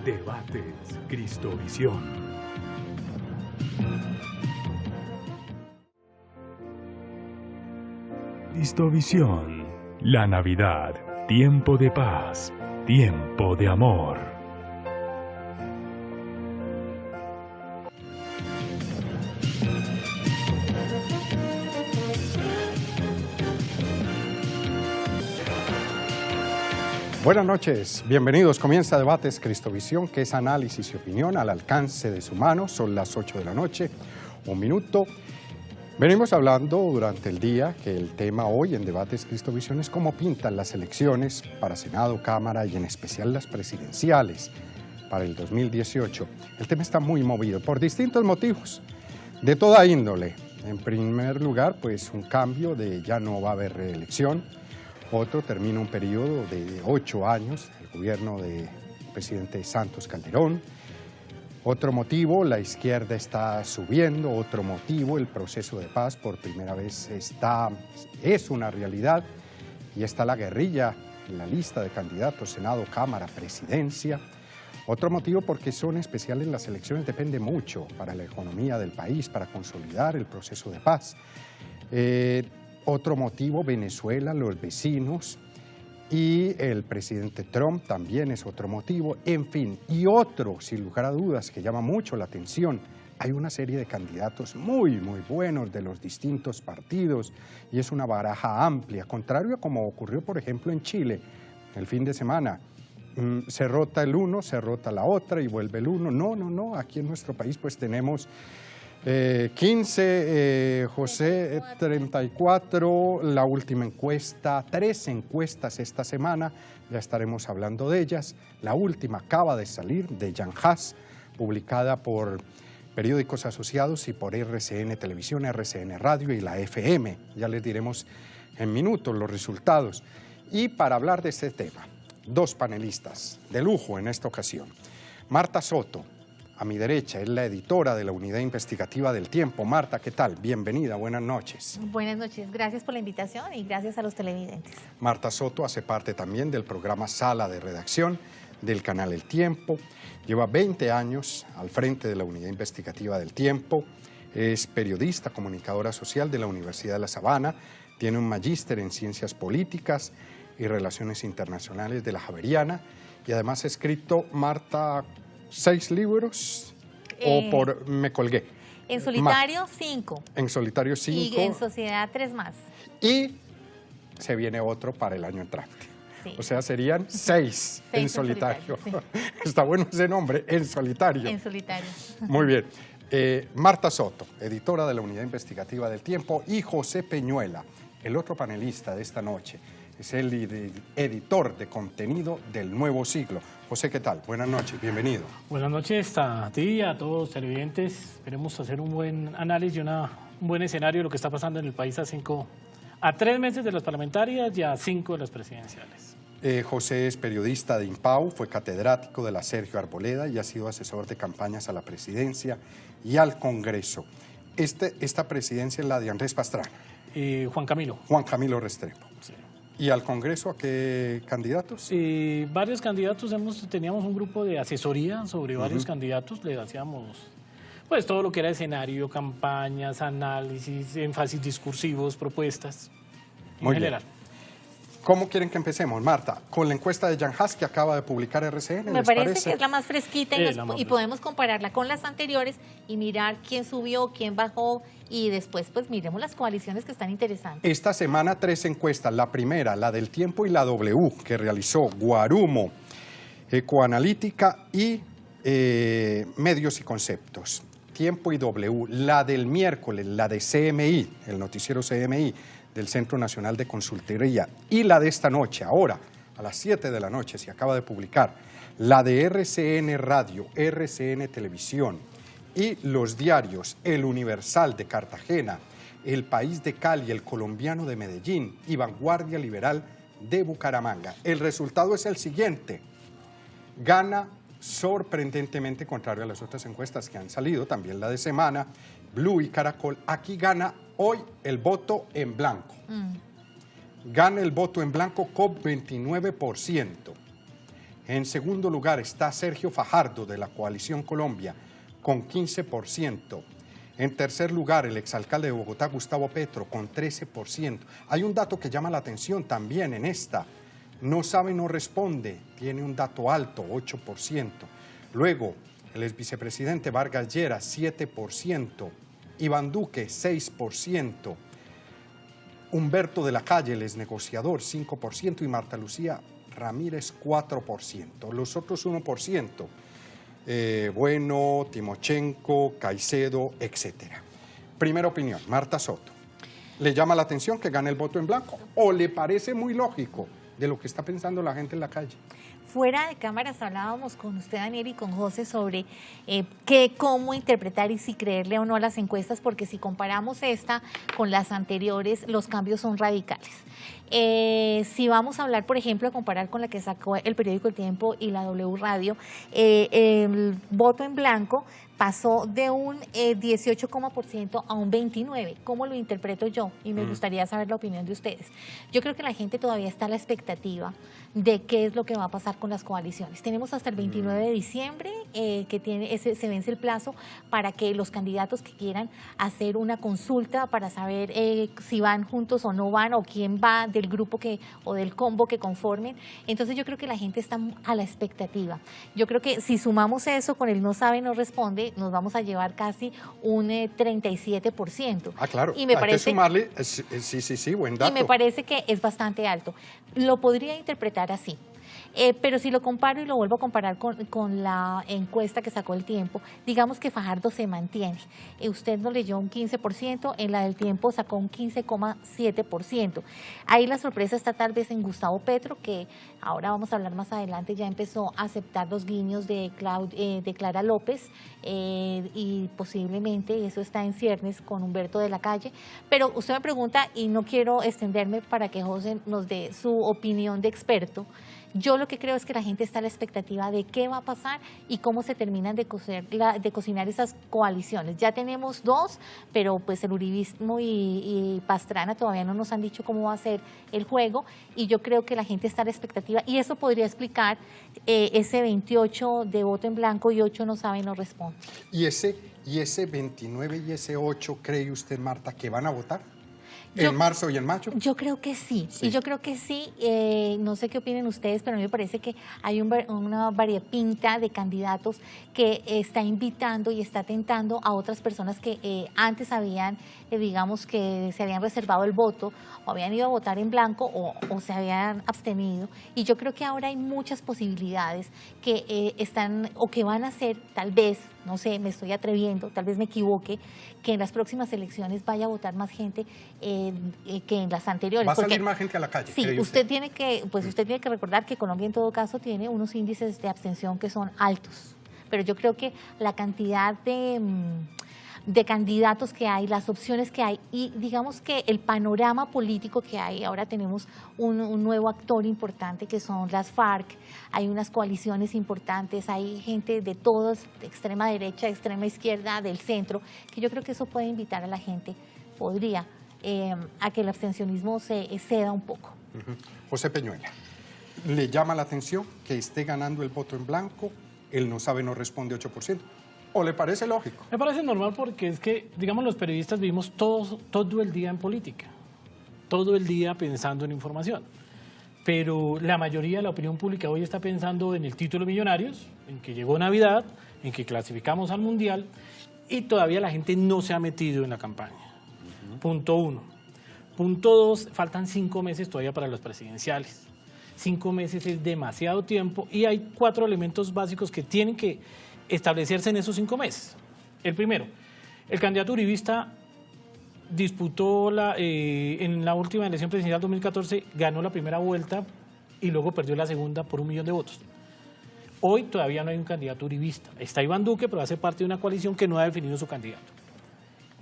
Debates Cristovisión. Cristovisión. La Navidad, tiempo de paz, tiempo de amor. Buenas noches, bienvenidos. Comienza Debates Cristovisión, que es análisis y opinión al alcance de su mano. Son las 8 de la noche, un minuto. Venimos hablando durante el día que el tema hoy en Debates Cristovisión es cómo pintan las elecciones para Senado, Cámara y en especial las presidenciales para el 2018. El tema está muy movido por distintos motivos, de toda índole. En primer lugar, pues un cambio de ya no va a haber reelección. Otro, termina un periodo de 8 años, el gobierno del presidente Santos Calderón. Otro motivo, la izquierda está subiendo. Otro motivo, el proceso de paz por primera vez es una realidad. Y está la guerrilla en la lista de candidatos, Senado, Cámara, Presidencia. Otro motivo, porque son especiales las elecciones, depende mucho para la economía del país, para consolidar el proceso de paz. Otro motivo, Venezuela, los vecinos y el presidente Trump también es otro motivo. En fin, y otro, sin lugar a dudas, que llama mucho la atención, hay una serie de candidatos muy buenos de los distintos partidos y es una baraja amplia, contrario a como ocurrió, por ejemplo, en Chile el fin de semana. Se rota el uno, se rota la otra y vuelve el uno. No, aquí en nuestro país pues tenemos 15, José 34, la última encuesta, 3 encuestas esta semana, ya estaremos hablando de ellas. La última acaba de salir de Jan Haas, publicada por periódicos asociados y por RCN Televisión, RCN Radio y la FM. Ya les diremos en minutos los resultados. Y para hablar de este tema, 2 panelistas de lujo en esta ocasión. Marta Soto, a mi derecha, es la editora de la Unidad Investigativa del Tiempo. Marta, ¿qué tal? Bienvenida, buenas noches. Buenas noches, gracias por la invitación y gracias a los televidentes. Marta Soto hace parte también del programa Sala de Redacción del canal El Tiempo. Lleva 20 años al frente de la Unidad Investigativa del Tiempo. Es periodista, comunicadora social de la Universidad de La Sabana. Tiene un magíster en Ciencias Políticas y Relaciones Internacionales de la Javeriana. Y además ha escrito, Marta, 6 libros me colgué. En solitario 5. En solitario 5. Y en sociedad 3 más. Y se viene otro para el año entrante. Sí. O sea, serían 6 en solitario. Sí. Está bueno ese nombre, en solitario. En solitario. Muy bien. Marta Soto, editora de la Unidad Investigativa del Tiempo, y José Peñuela, el otro panelista de esta noche. Es el editor de contenido del Nuevo Siglo. José, ¿qué tal? Buenas noches, bienvenido. Buenas noches a ti y a todos los televidentes. Esperemos hacer un buen análisis y un buen escenario de lo que está pasando en el país a 3 meses de las parlamentarias y a 5 de las presidenciales. José es periodista de IMPAU, fue catedrático de la Sergio Arboleda y ha sido asesor de campañas a la presidencia y al Congreso. Esta presidencia es la de Andrés Pastrana. Juan Camilo. Juan Camilo Restrepo. Sí. ¿Y al Congreso a qué candidatos? Varios candidatos, teníamos un grupo de asesoría sobre varios candidatos, le hacíamos pues todo lo que era escenario, campañas, análisis, énfasis discursivos, propuestas, en general. Bien. ¿Cómo quieren que empecemos, Marta? ¿Con la encuesta de Jan Haas que acaba de publicar RCN? Me parece que es la más fresquita y podemos compararla con las anteriores y mirar quién subió, quién bajó y después pues miremos las coaliciones que están interesantes. Esta semana 3 encuestas, la primera, la del Tiempo y la W, que realizó Guarumo, Ecoanalítica y Medios y Conceptos. Tiempo y W, la del miércoles, la de CMI, el noticiero CMI, del Centro Nacional de Consultoría, y la de esta noche, ahora, a las 7 de la noche, se acaba de publicar, la de RCN Radio, RCN Televisión, y los diarios El Universal de Cartagena, El País de Cali, El Colombiano de Medellín y Vanguardia Liberal de Bucaramanga. El resultado es el siguiente: gana sorprendentemente, contrario a las otras encuestas que han salido, también la de Semana, Blue y Caracol, aquí gana hoy el voto en blanco. Gana el voto en blanco con 29%. En segundo lugar está Sergio Fajardo de la Coalición Colombia con 15%. En tercer lugar, el exalcalde de Bogotá, Gustavo Petro, con 13%. Hay un dato que llama la atención también en esta. No sabe, no responde. Tiene un dato alto, 8%. Luego, el exvicepresidente Vargas Lleras, 7%. Iván Duque, 6%. Humberto de la Calle, el exnegociador, 5%. Y Marta Lucía Ramírez, 4%. Los otros 1%. Bueno, Timochenko, Caicedo, etcétera. Primera opinión, Marta Soto. ¿Le llama la atención que gane el voto en blanco? ¿O le parece muy lógico de lo que está pensando la gente en la calle? Fuera de cámaras hablábamos con usted, Daniel, y con José sobre cómo interpretar y si creerle o no a las encuestas, porque si comparamos esta con las anteriores, los cambios son radicales. Si vamos a hablar, por ejemplo, a comparar con la que sacó el periódico El Tiempo y la W Radio, el voto en blanco pasó de un 18% a un 29%. ¿Cómo lo interpreto yo? Y me gustaría saber la opinión de ustedes. Yo creo que la gente todavía está a la expectativa de qué es lo que va a pasar con las coaliciones. Tenemos hasta el 29 de diciembre que se vence el plazo para que los candidatos que quieran hacer una consulta para saber si van juntos o no van, o quién va del grupo o del combo que conformen. Entonces yo creo que la gente está a la expectativa. Yo creo que si sumamos eso con el no sabe, no responde, nos vamos a llevar casi un 37%. Ah, claro, y me hay que sumarle, sí, buen dato. Y me parece que es bastante alto. Lo podría interpretar así. Pero si lo comparo y lo vuelvo a comparar con la encuesta que sacó El Tiempo, digamos que Fajardo se mantiene. Usted nos leyó un 15%, en la del Tiempo sacó un 15,7%. Ahí la sorpresa está tal vez en Gustavo Petro, que ahora vamos a hablar más adelante, ya empezó a aceptar los guiños de Clara López y posiblemente eso está en ciernes con Humberto de la Calle. Pero usted me pregunta, y no quiero extenderme para que José nos dé su opinión de experto. Yo lo que creo es que la gente está a la expectativa de qué va a pasar y cómo se terminan de cocinar esas coaliciones. Ya tenemos dos, pero pues el uribismo y Pastrana todavía no nos han dicho cómo va a ser el juego, y yo creo que la gente está a la expectativa, y eso podría explicar ese 28 de voto en blanco y 8 no sabe, no responde. ¿Y ese 29 y ese 8 cree usted, Marta, que van a votar? ¿En marzo y en mayo? Yo creo que sí, y yo creo que sí, no sé qué opinen ustedes, pero a mí me parece que hay una variopinta de candidatos que está invitando y está tentando a otras personas que antes habían, digamos que se habían reservado el voto, o habían ido a votar en blanco o se habían abstenido, y yo creo que ahora hay muchas posibilidades que están o que van a ser, tal vez, no sé, me estoy atreviendo, tal vez me equivoque, que en las próximas elecciones vaya a votar más gente que en las anteriores. ¿Va a salir más gente a la calle? Sí, usted tiene que recordar que Colombia en todo caso tiene unos índices de abstención que son altos, pero yo creo que la cantidad de candidatos que hay, las opciones que hay y digamos que el panorama político que hay, ahora tenemos un nuevo actor importante que son las FARC, hay unas coaliciones importantes, hay gente de todos, de extrema derecha, de extrema izquierda, del centro, que yo creo que eso puede invitar a la gente, podría, a que el abstencionismo se ceda un poco. José Peñuela, ¿le llama la atención que esté ganando el voto en blanco, el no sabe, no responde 8%? ¿O le parece lógico? Me parece normal porque es que, digamos, los periodistas vivimos todo el día en política, todo el día pensando en información. Pero la mayoría de la opinión pública hoy está pensando en el título de Millonarios, en que llegó Navidad, en que clasificamos al Mundial, y todavía la gente no se ha metido en la campaña. Punto 1. Punto 2, faltan 5 meses todavía para las presidenciales. 5 meses es demasiado tiempo y hay 4 elementos básicos que tienen que establecerse en esos 5 meses. El primero, el candidato uribista disputó en la última elección presidencial 2014, ganó la primera vuelta y luego perdió la segunda por 1 millón de votos. Hoy todavía no hay un candidato uribista. Está Iván Duque, pero hace parte de una coalición que no ha definido su candidato.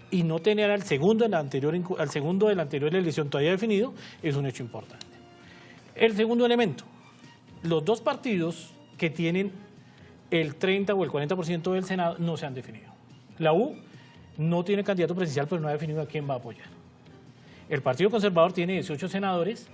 Y no tener al segundo de la anterior elección todavía definido es un hecho importante. El segundo elemento, los dos partidos que tienen el 30 o el 40% del Senado no se han definido. La U no tiene candidato presidencial, pero no ha definido a quién va a apoyar. El Partido Conservador tiene 18 senadores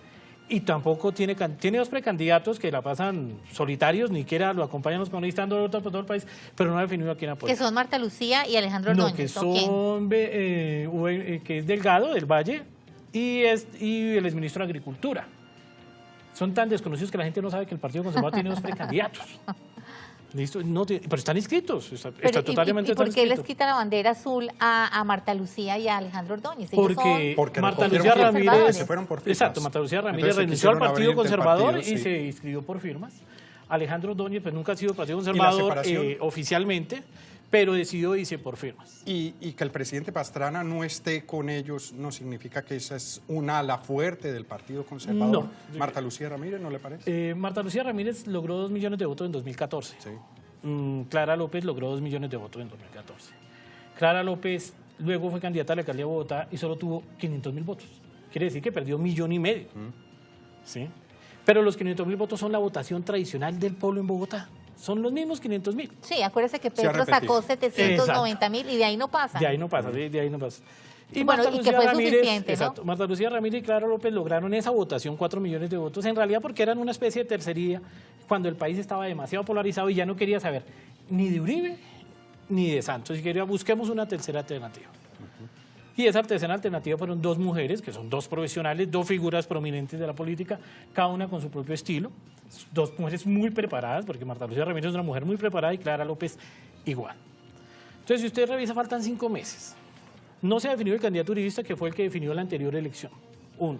y tampoco tiene dos precandidatos que la pasan solitarios, ni siquiera lo acompañan los comunistas dando vueltas por todo el país, pero no ha definido a quién apoya. Que son Marta Lucía y Alejandro No, Ordóñez. que ¿O quién? son que es Delgado del Valle y el exministro de Agricultura. Son tan desconocidos que la gente no sabe que el Partido Conservador tiene dos precandidatos. ¿Listo? No, pero están inscritos, está totalmente ¿Y por qué les inscritos. quita la bandera azul a Marta Lucía y a Alejandro Ordóñez? Ellos Porque Marta recogieron Lucía firmas, Ramírez, se fueron por firmas. exacto, Marta Lucía Ramírez Entonces, se renunció al quisieron Partido abrir Conservador interpartidos, y sí. se inscribió por firmas. Alejandro Ordóñez pues nunca ha sido Partido la Conservador separación? oficialmente, pero decidió irse por firmas. Y que el presidente Pastrana no esté con ellos no significa que esa es una ala fuerte del Partido Conservador. No. Marta Lucía Ramírez, ¿no le parece? Marta Lucía Ramírez logró 2 millones de votos en 2014. Sí. Clara López logró 2 millones de votos en 2014. Clara López luego fue candidata a la alcaldía de Bogotá y solo tuvo 500.000 votos. Quiere decir que perdió 1,5 millones. ¿Sí? Pero los 500.000 votos son la votación tradicional del pueblo en Bogotá. Son los mismos 500.000. Sí, acuérdese que Se ha Petro repetido. sacó 790.000 y de ahí no pasa. De ahí no pasa, de ahí no pasa. Y bueno, y que fue suficiente, ¿no? exacto, Marta Lucía Ramírez y Clara López lograron esa votación, 4 millones de votos, en realidad porque eran una especie de tercería cuando el país estaba demasiado polarizado y ya no quería saber ni de Uribe ni de Santos, y quería busquemos una tercera alternativa. Y esa tercera alternativa fueron 2 mujeres, que son 2 profesionales, 2 figuras prominentes de la política, cada una con su propio estilo, 2 mujeres muy preparadas, porque Marta Lucía Ramírez es una mujer muy preparada y Clara López igual. Entonces, si usted revisa, faltan 5 meses. No se ha definido el candidato uribista, que fue el que definió la anterior elección. 1.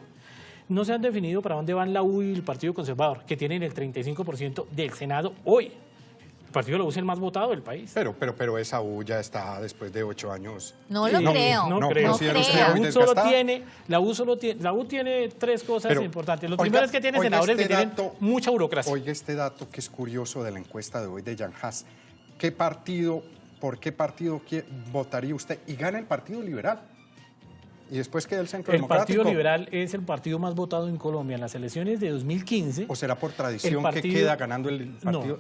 No se han definido para dónde van la U y el Partido Conservador, que tienen el 35% del Senado hoy. El Partido de la U es el más votado del país. Pero esa U ya está después de 8 años. No lo creo. No No creo. considera usted creo. muy La U tiene 3 cosas Pero, importantes. Lo oiga, primero es que tiene oiga senadores este que tienen dato- mucha burocracia. Oiga este dato que es curioso de la encuesta de hoy de Jan Haas. ¿Por qué partido votaría usted? Y gana el Partido Liberal. Y después queda el Centro El Democrático. Partido Liberal es el partido más votado en Colombia en las elecciones de 2015. ¿O será por tradición el que queda ganando el partido?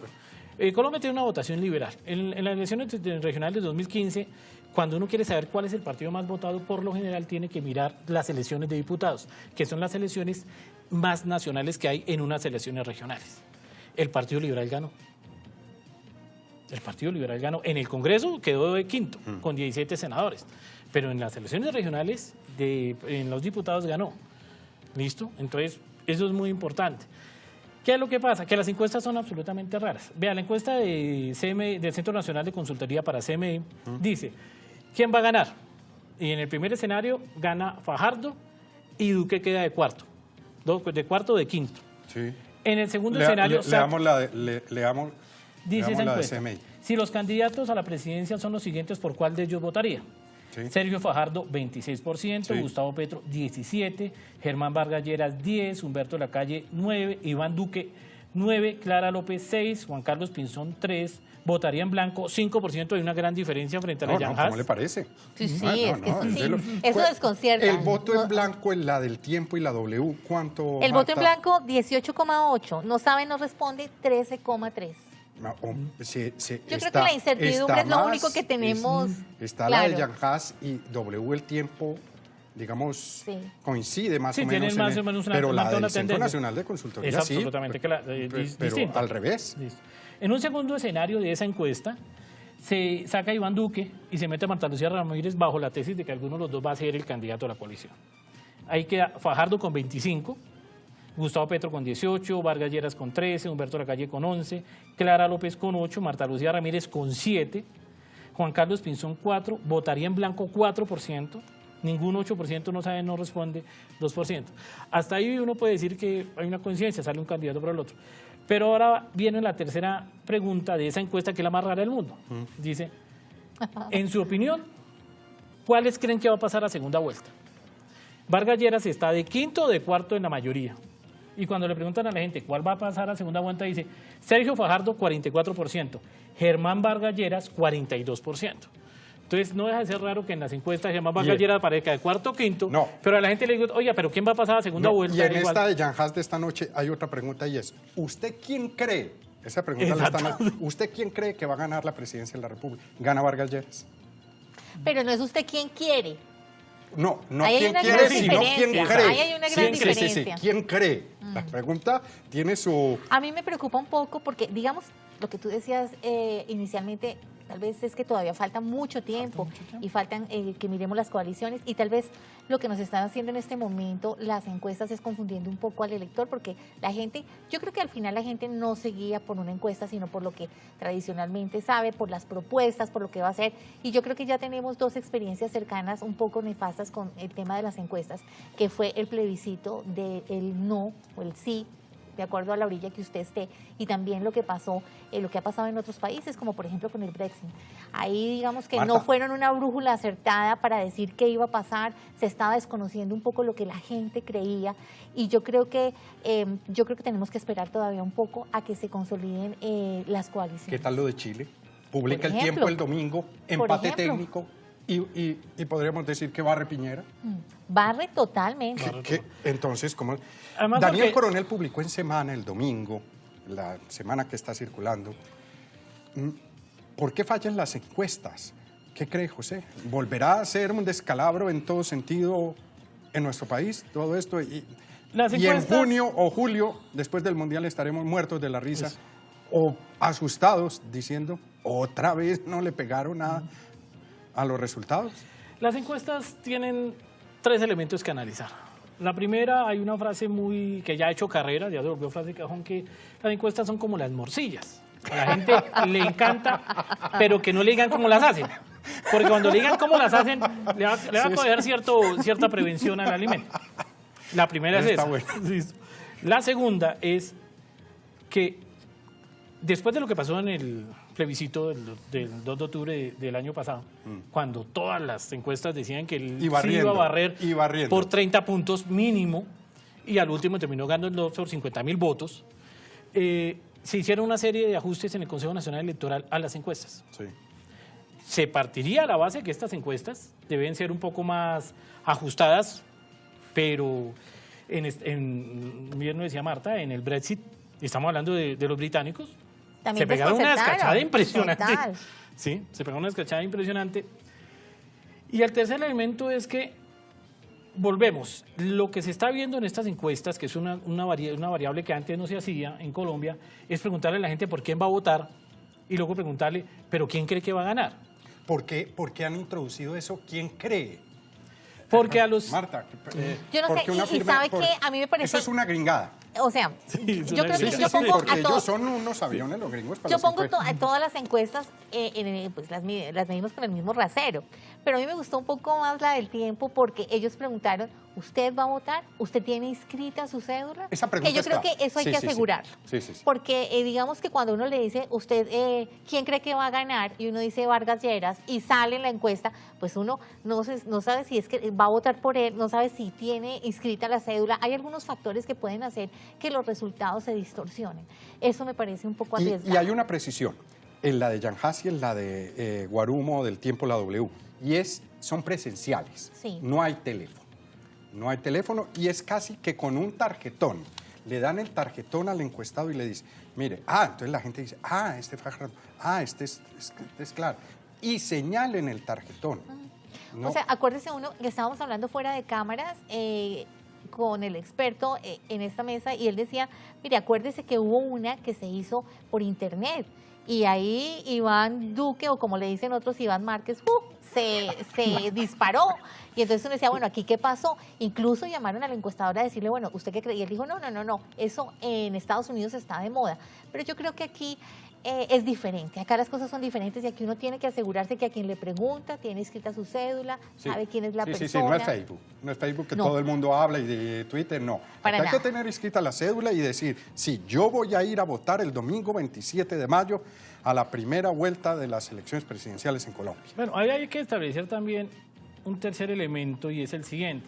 No. Colombia tiene una votación liberal. En las elecciones regionales de 2015, cuando uno quiere saber cuál es el partido más votado, por lo general tiene que mirar las elecciones de diputados, que son las elecciones más nacionales que hay en unas elecciones regionales. El Partido Liberal ganó. El Partido Liberal ganó. En el Congreso quedó de quinto, con 17 senadores. Pero en las elecciones regionales, en los diputados ganó. ¿Listo? Entonces, eso es muy importante. ¿Qué es lo que pasa? Que las encuestas son absolutamente raras. Vea, la encuesta de CMI, del Centro Nacional de Consultoría para CMI, dice, ¿quién va a ganar? Y en el primer escenario gana Fajardo y Duque queda de cuarto. De cuarto o de quinto. Sí. En el segundo escenario... Leamos Dice esa la de encuesta, CMI. si los candidatos a la presidencia son los siguientes, ¿por cuál de ellos votaría? Sí. Sergio Fajardo, 26%, Sí. Gustavo Petro, 17%, Germán Vargas Lleras, 10%, Humberto Lacalle, 9%, Iván Duque, 9%, Clara López, 6%, Juan Carlos Pinzón, 3%, votaría en blanco, 5%, hay una gran diferencia frente a la Jan Haas. ¿Cómo le parece? Sí, sí, Ah, es que sí, es de eso desconcierta. El voto No- en blanco en la del tiempo y la W, ¿cuánto? El voto en Marta? blanco, 18,8. No sabe, no responde, 13,3. No, Yo creo que la incertidumbre es lo único que tenemos. Está la de claro. Jan Haas y W el tiempo, digamos, Sí. coincide más Sí, o menos. tienen más o menos una- pero la marca una del Centro tendencia. Nacional de Consultoría Es sí, absolutamente pero distinta. al revés. Listo. En un segundo escenario de esa encuesta, se saca a Iván Duque y se mete a Marta Lucía Ramírez bajo la tesis de que alguno de los dos va a ser el candidato a la coalición. Ahí queda Fajardo con 25%, Gustavo Petro con 18%, Vargas Lleras con 13%, Humberto Lacalle con 11%, Clara López con 8%, Marta Lucía Ramírez con 7%, Juan Carlos Pinzón 4%, votaría en blanco 4%, ningún 8% no sabe, no responde 2%. Hasta ahí uno puede decir que hay una coincidencia, sale un candidato para el otro. Pero ahora viene la tercera pregunta de esa encuesta, que es la más rara del mundo. Dice, en su opinión, ¿cuáles creen que va a pasar a segunda vuelta? Vargas Lleras está de quinto o de cuarto en la mayoría. Y cuando le preguntan a la gente cuál va a pasar a segunda vuelta, dice Sergio Fajardo 44%, Germán Vargas Lleras 42%. Entonces no deja de ser raro que en las encuestas Germán Vargas Lleras aparezca de cuarto o quinto, No. pero a la gente le digo, oye, pero ¿quién va a pasar a segunda No, vuelta? y en Igual. esta de Jan Haas de esta noche hay otra pregunta y es, ¿usted quién cree? Esa pregunta la están Exacto. ¿usted quién cree que va a ganar la presidencia de la República? ¿Gana Vargas Lleras? Pero no es usted quien quiere. No Ahí hay quién una quiere, gran sino quién diferencia. cree. Ahí hay una gran diferencia. ¿Quién cree? La pregunta tiene su... A mí me preocupa un poco porque, digamos, lo que tú decías inicialmente, tal vez es que todavía falta mucho tiempo y faltan que miremos las coaliciones y tal vez lo que nos están haciendo en este momento las encuestas es confundiendo un poco al elector porque la gente, yo creo que al final la gente no se guía por una encuesta sino por lo que tradicionalmente sabe, por las propuestas, por lo que va a hacer y yo creo que ya tenemos dos experiencias cercanas un poco nefastas con el tema de las encuestas, que fue el plebiscito del no o el sí, de acuerdo a la orilla que usted esté, y también lo que pasó, lo que ha pasado en otros países, como por ejemplo con el Brexit. Ahí digamos que Marta. no fueron una brújula acertada para decir qué iba a pasar, se estaba desconociendo un poco lo que la gente creía, y yo creo que tenemos que esperar todavía un poco a que se consoliden las coaliciones. ¿Qué tal lo de Chile? Publica Por el ejemplo. tiempo el domingo, empate técnico, y podríamos decir que barre Piñera. Barre totalmente. Entonces, ¿cómo? Además, Daniel porque- Coronel publicó en Semana el domingo, la semana que está circulando, ¿por qué fallan las encuestas? ¿Qué cree José? ¿Volverá a ser un descalabro en todo sentido en nuestro país todo esto? Y en encuestas- junio o julio, después del Mundial, estaremos muertos de la risa o asustados diciendo, otra vez no le pegaron a los resultados. Las encuestas tienen tres elementos que analizar. La primera, hay una frase que ya ha hecho carrera, ya se volvió frase de cajón, que las encuestas son como las morcillas. A la gente le encanta, pero que no le digan cómo las hacen. Porque cuando le digan cómo las hacen, le va a coger cierta prevención al alimento. La primera es Está esa. bueno. Listo. La segunda es que después de lo que pasó en el plebiscito del 2 de octubre del año pasado, cuando todas las encuestas decían que el Y sí iba barriendo, a barrer y barriendo. por 30 puntos mínimo, y al último terminó ganando por 50.000 votos, se hicieron una serie de ajustes en el Consejo Nacional Electoral a las encuestas. Sí. Se partiría a la base que estas encuestas deben ser un poco más ajustadas, pero bien lo decía Marta, en el Brexit, estamos hablando de los británicos, También se pegaron una desconcertaron. descachada impresionante. Total. Sí, se pegaron una descachada impresionante. Y el tercer elemento es que volvemos. Lo que se está viendo en estas encuestas, que es una variable que antes no se hacía en Colombia, es preguntarle a la gente por quién va a votar y luego preguntarle, ¿pero quién cree que va a ganar? ¿Por qué han introducido eso? ¿Quién cree? Porque a los... Marta, Yo no sé, porque una y firma- ¿sabe qué? A mí me parece- Eso es una gringada. O sea, es yo una creo que Sí, yo sí, pongo Porque a ellos todos. son unos aviones, los gringos. para Yo las pongo encuestas. todas las encuestas, pues las medimos con el mismo rasero, pero a mí me gustó un poco más la del tiempo porque ellos preguntaron, ¿usted va a votar? ¿Usted tiene inscrita su cédula? Esa pregunta que yo es creo clave. que eso hay Sí, que sí, sí. asegurarlo. Sí, sí, sí. Porque digamos que cuando uno le dice, usted, ¿quién cree que va a ganar? Y uno dice Vargas Lleras y sale en la encuesta, pues uno no sabe si es que va a votar por él, no sabe si tiene inscrita la cédula. Hay algunos factores que pueden hacer que los resultados se distorsionen. Eso me parece un poco arriesgado. Y hay una precisión, en la de Yanjas y en la de Guarumo del Tiempo, la W, y son presenciales, Sí. no hay teléfono. No hay teléfono y es casi que con un tarjetón. Le dan el tarjetón al encuestado y le dice, mire, entonces la gente dice, este fue Gerardo, este es claro. Y señalen el tarjetón. ¿no? O sea, acuérdese uno que estábamos hablando fuera de cámaras con el experto en esta mesa y él decía, mire, acuérdese que hubo una que se hizo por internet y ahí Iván Duque, o como le dicen otros, Iván Márquez, se disparó. Y entonces uno decía, bueno, ¿aquí qué pasó? Incluso llamaron a la encuestadora a decirle, bueno, ¿usted qué cree? Y él dijo, no, eso en Estados Unidos está de moda. Pero yo creo que aquí es diferente, acá las cosas son diferentes y aquí uno tiene que asegurarse que a quien le pregunta tiene escrita su cédula, Sí. sabe quién es la persona. Sí, no es Facebook. No es Facebook que No. todo el mundo habla y de Twitter, no. Para Acá hay que nada. tener escrita la cédula y decir, sí, yo voy a ir a votar el domingo 27 de mayo a la primera vuelta de las elecciones presidenciales en Colombia. Bueno, ahí hay que establecer también un tercer elemento y es el siguiente.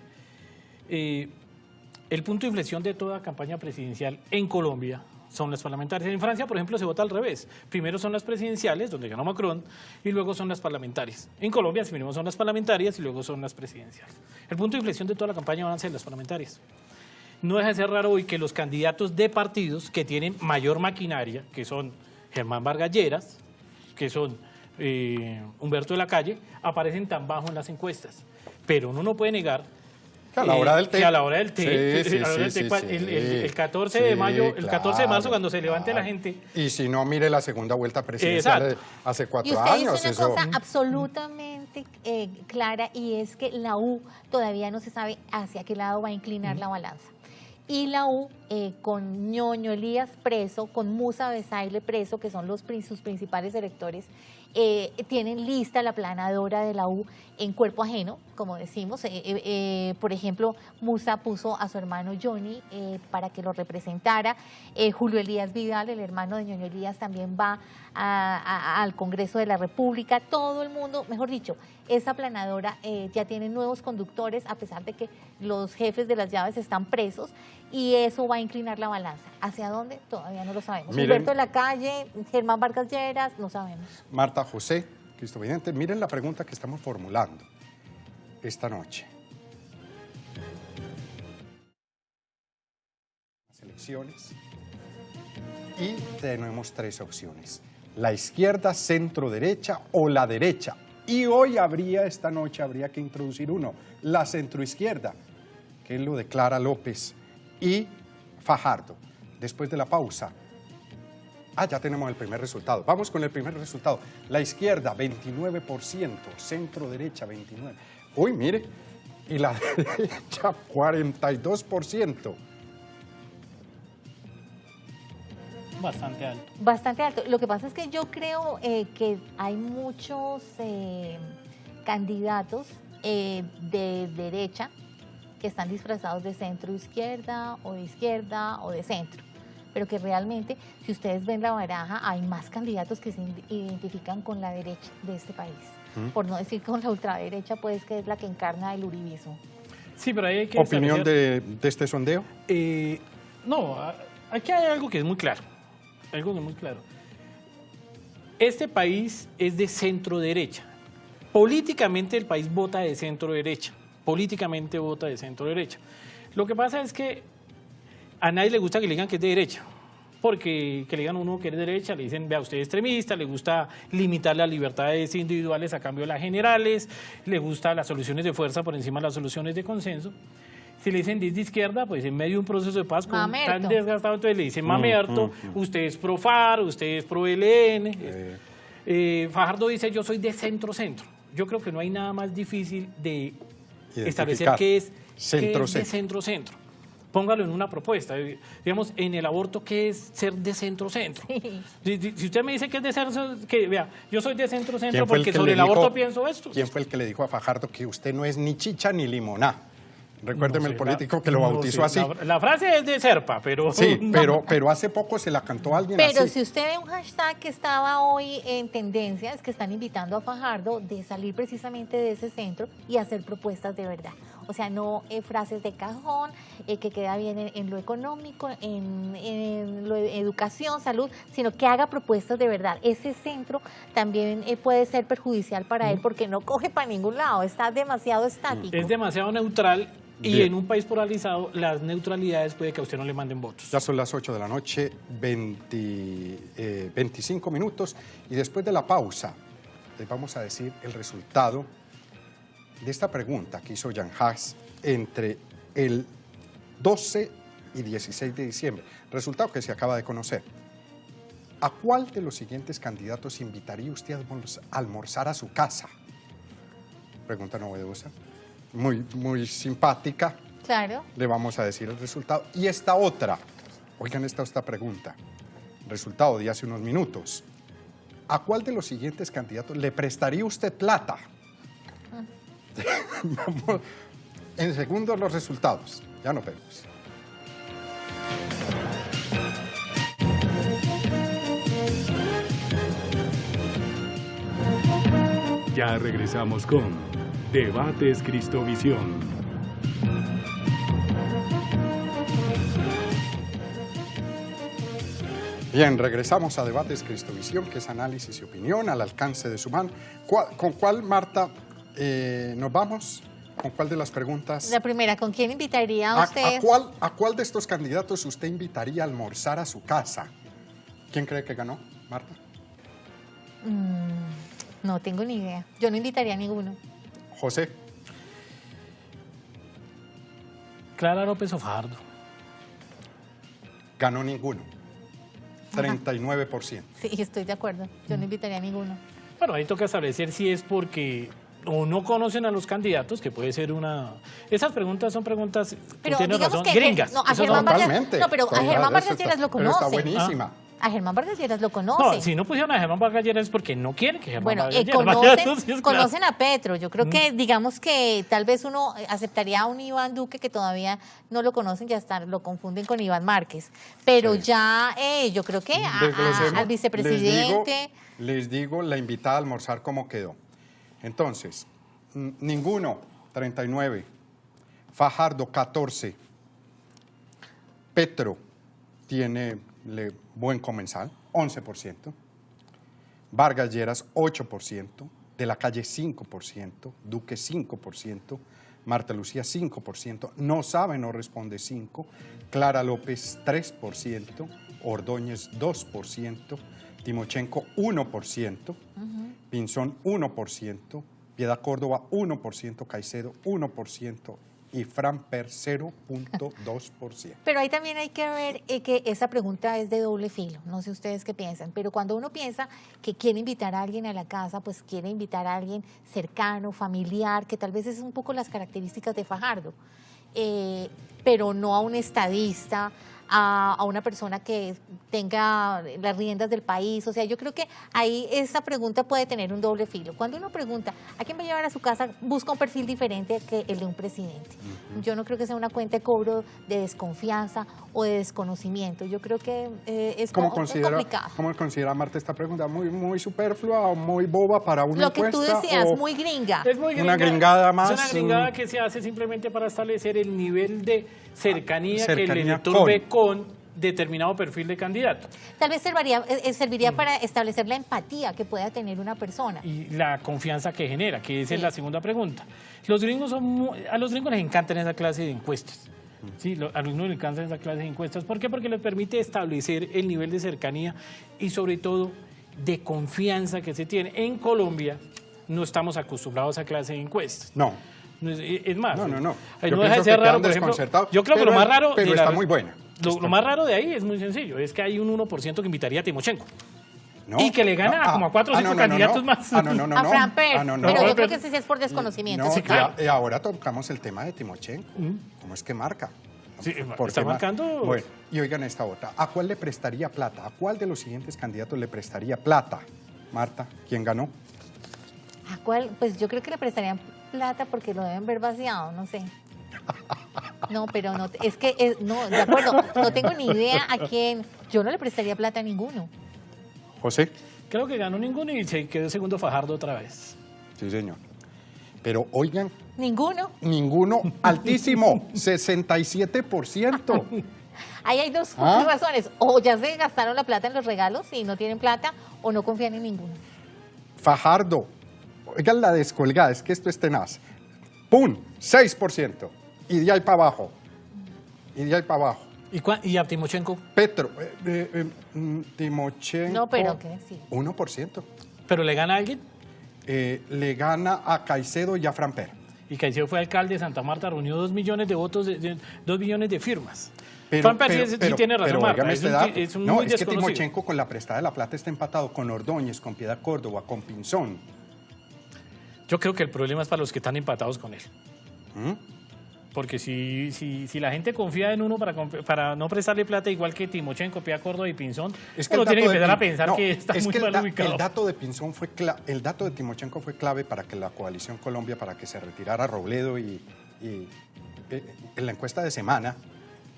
El punto de inflexión de toda campaña presidencial en Colombia son las parlamentarias. En Francia, por ejemplo, se vota al revés. Primero son las presidenciales, donde ganó Macron, y luego son las parlamentarias. En Colombia, si primero son las parlamentarias y luego son las presidenciales. El punto de inflexión de toda la campaña van a ser las parlamentarias. No deja de ser raro hoy que los candidatos de partidos que tienen mayor maquinaria, que son Germán Vargas Lleras, que son Humberto de la Calle, aparecen tan bajo en las encuestas. pero uno no puede negar que a la hora del té. que a la hora del té, Sí, a la hora del sí, té, sí, el 14 sí, de mayo, el 14 de marzo, claro, cuando se levante la claro. gente. Y si no, mire la segunda vuelta presidencial Exacto. hace Y 4 usted años. dice una Eso. cosa absolutamente clara, y es que la U todavía no se sabe hacia qué lado va a inclinar la balanza. Y la U, con Ñoño Elías preso, con Musa Besaile preso, que son sus principales electores, tienen lista la planadora de la U en cuerpo ajeno, como decimos. Por ejemplo, Musa puso a su hermano Johnny para que lo representara. Julio Elías Vidal, el hermano de Ñoño Elías, también va al Congreso de la República. Todo el mundo, mejor dicho, esa planadora ya tiene nuevos conductores, a pesar de que los jefes de las llaves están presos, y eso va a inclinar la balanza. ¿Hacia dónde? Todavía no lo sabemos. Miren, Humberto de la Calle, Germán Vargas Lleras, no sabemos. Marta, José, Cristo Vidente, miren la pregunta que estamos formulando esta noche. Las elecciones, y tenemos 3 opciones: la izquierda, centro derecha o la derecha. Y hoy esta noche habría que introducir uno, la centroizquierda, que lo declara López y Fajardo. Después de la pausa. Ya tenemos el primer resultado. Vamos con el primer resultado. La izquierda, 29%, centro derecha, 29%. Uy, mire, y la derecha, 42%. Bastante alto. Bastante alto. Lo que pasa es que yo creo que hay muchos candidatos de derecha que están disfrazados de centro izquierda o de centro, pero que realmente, si ustedes ven la baraja, hay más candidatos que se identifican con la derecha de este país, por no decir con la ultraderecha, pues, que es la que encarna el uribismo. Sí, pero ahí hay que ¿Opinión de este sondeo? No, aquí hay algo que es muy claro. Algo que es muy claro. Este país es de centro derecha. Políticamente el país vota de centro derecha. Políticamente vota de centro derecha. Lo que pasa es que a nadie le gusta que le digan que es de derecha. Porque que le digan a uno que es de derecha, le dicen, vea, usted es extremista, le gusta limitar las libertades individuales a cambio de las generales, le gustan las soluciones de fuerza por encima de las soluciones de consenso. Si le dicen de izquierda, pues en medio de un proceso de paz tan desgastado, entonces le dicen mamerto, usted es pro FARC, usted es pro ELN. Fajardo dice, yo soy de centro-centro. Yo creo que no hay nada más difícil de establecer qué es de centro-centro. Póngalo en una propuesta. Digamos, en el aborto, ¿qué es ser de centro-centro? Sí. Si usted me dice que es de centro, que vea, yo soy de centro-centro porque sobre el aborto pienso esto. ¿Quién fue el que le dijo a Fajardo que usted no es ni chicha ni limoná? Recuérdeme, el político que lo bautizó así. La frase es de Serpa, pero... Sí, pero hace poco se la cantó alguien Pero así. si usted ve un hashtag que estaba hoy en tendencia, es que están invitando a Fajardo de salir precisamente de ese centro y hacer propuestas de verdad. O sea, no frases de cajón, que queda bien en lo económico, en lo de educación, salud, sino que haga propuestas de verdad. Ese centro también puede ser perjudicial para él porque no coge para ningún lado, está demasiado estático. Es demasiado neutral. Y en un país polarizado, las neutralidades puede que a usted no le manden votos. Ya son las 8 de la noche, 25 minutos. Y después de la pausa, les vamos a decir el resultado de esta pregunta que hizo Jan Haas entre el 12 y 16 de diciembre. Resultado que se acaba de conocer. ¿A cuál de los siguientes candidatos invitaría usted a almorzar a su casa? Pregunta novedosa. Muy simpática. Claro. Le vamos a decir el resultado. Y esta otra, oigan esta pregunta, resultado de hace unos minutos. ¿A cuál de los siguientes candidatos le prestaría usted plata? Vamos, en segundos los resultados. Ya nos vemos. Ya regresamos con Debates Cristovisión. Bien, regresamos a Debates Cristovisión, que es análisis y opinión al alcance de su mano. ¿Con cuál, Marta, nos vamos? ¿Con cuál de las preguntas? La primera, ¿con quién invitaría a usted? ¿A cuál de estos candidatos usted invitaría a almorzar a su casa? ¿Quién cree que ganó, Marta? No tengo ni idea. Yo no invitaría a ninguno. José. Clara López o Fajardo. Ganó ninguno. 39%. Sí, estoy de acuerdo. Yo no invitaría a ninguno. Bueno, ahí toca establecer si es porque o no conocen a los candidatos, que puede ser una... Esas preguntas son preguntas, Pero tiene digamos razón, que gringas. no, a Esas Germán son- Vargas- no, pero a Germán Vargas Lleras lo Pero está conoce. buenísima. A Germán Vargas Lleras lo No, conoce. si no pusieron a Germán Vargas Lleras es porque no quieren que Germán Bueno, Vargas Lleras vaya, eso sí es claro. conocen a Petro. Yo creo que, digamos que tal vez uno aceptaría a un Iván Duque que todavía no lo conocen, ya está, lo confunden con Iván Márquez. Pero Sí. ya, yo creo que Desglosemos. al vicepresidente. Les digo la invitada a almorzar cómo quedó. Entonces, ninguno, 39. Fajardo, 14. Petro tiene buen comensal, 11%. Vargas Lleras, 8%. De la Calle, 5%. Duque, 5%. Marta Lucía, 5%. No sabe, no responde, 5%. Clara López, 3%. Ordóñez, 2%. Timochenko, 1%. Pinzón, 1%. Piedad Córdoba, 1%. Caicedo, 1%. Y Framper, 0.2%. Pero ahí también hay que ver que esa pregunta es de doble filo. No sé ustedes qué piensan, pero cuando uno piensa que quiere invitar a alguien a la casa, pues quiere invitar a alguien cercano, familiar, que tal vez es un poco las características de Fajardo, pero no a un estadista, a una persona que tenga las riendas del país. O sea, yo creo que ahí esa pregunta puede tener un doble filo. Cuando uno pregunta a quién va a llevar a su casa, busca un perfil diferente que el de un presidente. Yo no creo que sea una cuenta de cobro de desconfianza o de desconocimiento. Yo creo que es ¿Cómo complicado. considera Marta esta pregunta? ¿Muy superflua o muy boba para una Lo que tú encuesta? decías, o muy gringa. Es muy Una gringada más, Es una gringada que se hace simplemente para establecer el nivel de cercanía que el cercanía elector ve con determinado perfil de candidato. Tal vez serviría para establecer la empatía que pueda tener una persona. Y la confianza que genera, que esa es la segunda pregunta. Los gringos a los gringos les encantan esa clase de encuestas. Sí, a los gringos les encantan esa clase de encuestas. ¿Por qué? Porque les permite establecer el nivel de cercanía y sobre todo de confianza que se tiene. En Colombia no estamos acostumbrados a esa clase de encuestas. No. Es más, No. ahí Yo no deja pienso de ser que raro, quedan por ejemplo. desconcertados, Yo creo que lo más raro. Pero está muy buena. Lo más raro de ahí es muy sencillo, es que hay un 1% que invitaría a Timochenko. No, Y que le gana a como a 4 o 5 candidatos más. A Fran Pérez. Pero yo Fran creo Pérez. que ese sí es por desconocimiento. No, Sí, claro. y ahora tocamos el tema de Timochenko. ¿Cómo es que marca? Sí, ¿Por está qué marcando. Bueno, y oigan esta otra. ¿A cuál le prestaría plata? ¿A cuál de los siguientes candidatos le prestaría plata? Marta, ¿quién ganó? ¿A cuál? Pues yo creo que le prestarían plata porque lo deben ver vaciado, no sé. No, pero no, es que, no, de acuerdo, no tengo ni idea a quién. Yo no le prestaría plata a ninguno. José. Creo que ganó ninguno y se quedó segundo Fajardo otra vez. Sí, señor. Pero oigan, Ninguno. ninguno altísimo, 67%. Ahí hay dos ¿Ah? razones. O ya se gastaron la plata en los regalos y no tienen plata, o no confían en ninguno. Fajardo, oigan la descolgada, es que esto es tenaz. ¡Pum! 6%. Y de ahí para abajo. Y de ahí para abajo. ¿Y a Timochenko? Petro, Timochenko. No, pero ¿qué? Sí. 1%. ¿Pero le gana a alguien? Le gana a Caicedo y a Framper. Y Caicedo fue alcalde de Santa Marta, reunió 2 millones de votos, 2 millones de firmas. Pero, Fran Pérez sí tiene razón, pero Marta. óigame Es este un, dato. es un No, muy es que desconocido. Timochenko con la prestada de la plata está empatado con Ordóñez, con Piedad Córdoba, con Pinzón. Yo creo que el problema es para los que están empatados con él. ¿Mm? Porque si la gente confía en uno para no prestarle plata, igual que Timochenko, Piedad Córdoba y Pinzón, uno tiene que empezar a pensar que está muy mal ubicado. El dato de Pinzón fue el dato de Timochenko fue clave para que la coalición Colombia, para que se retirara Robledo y en la encuesta de semana,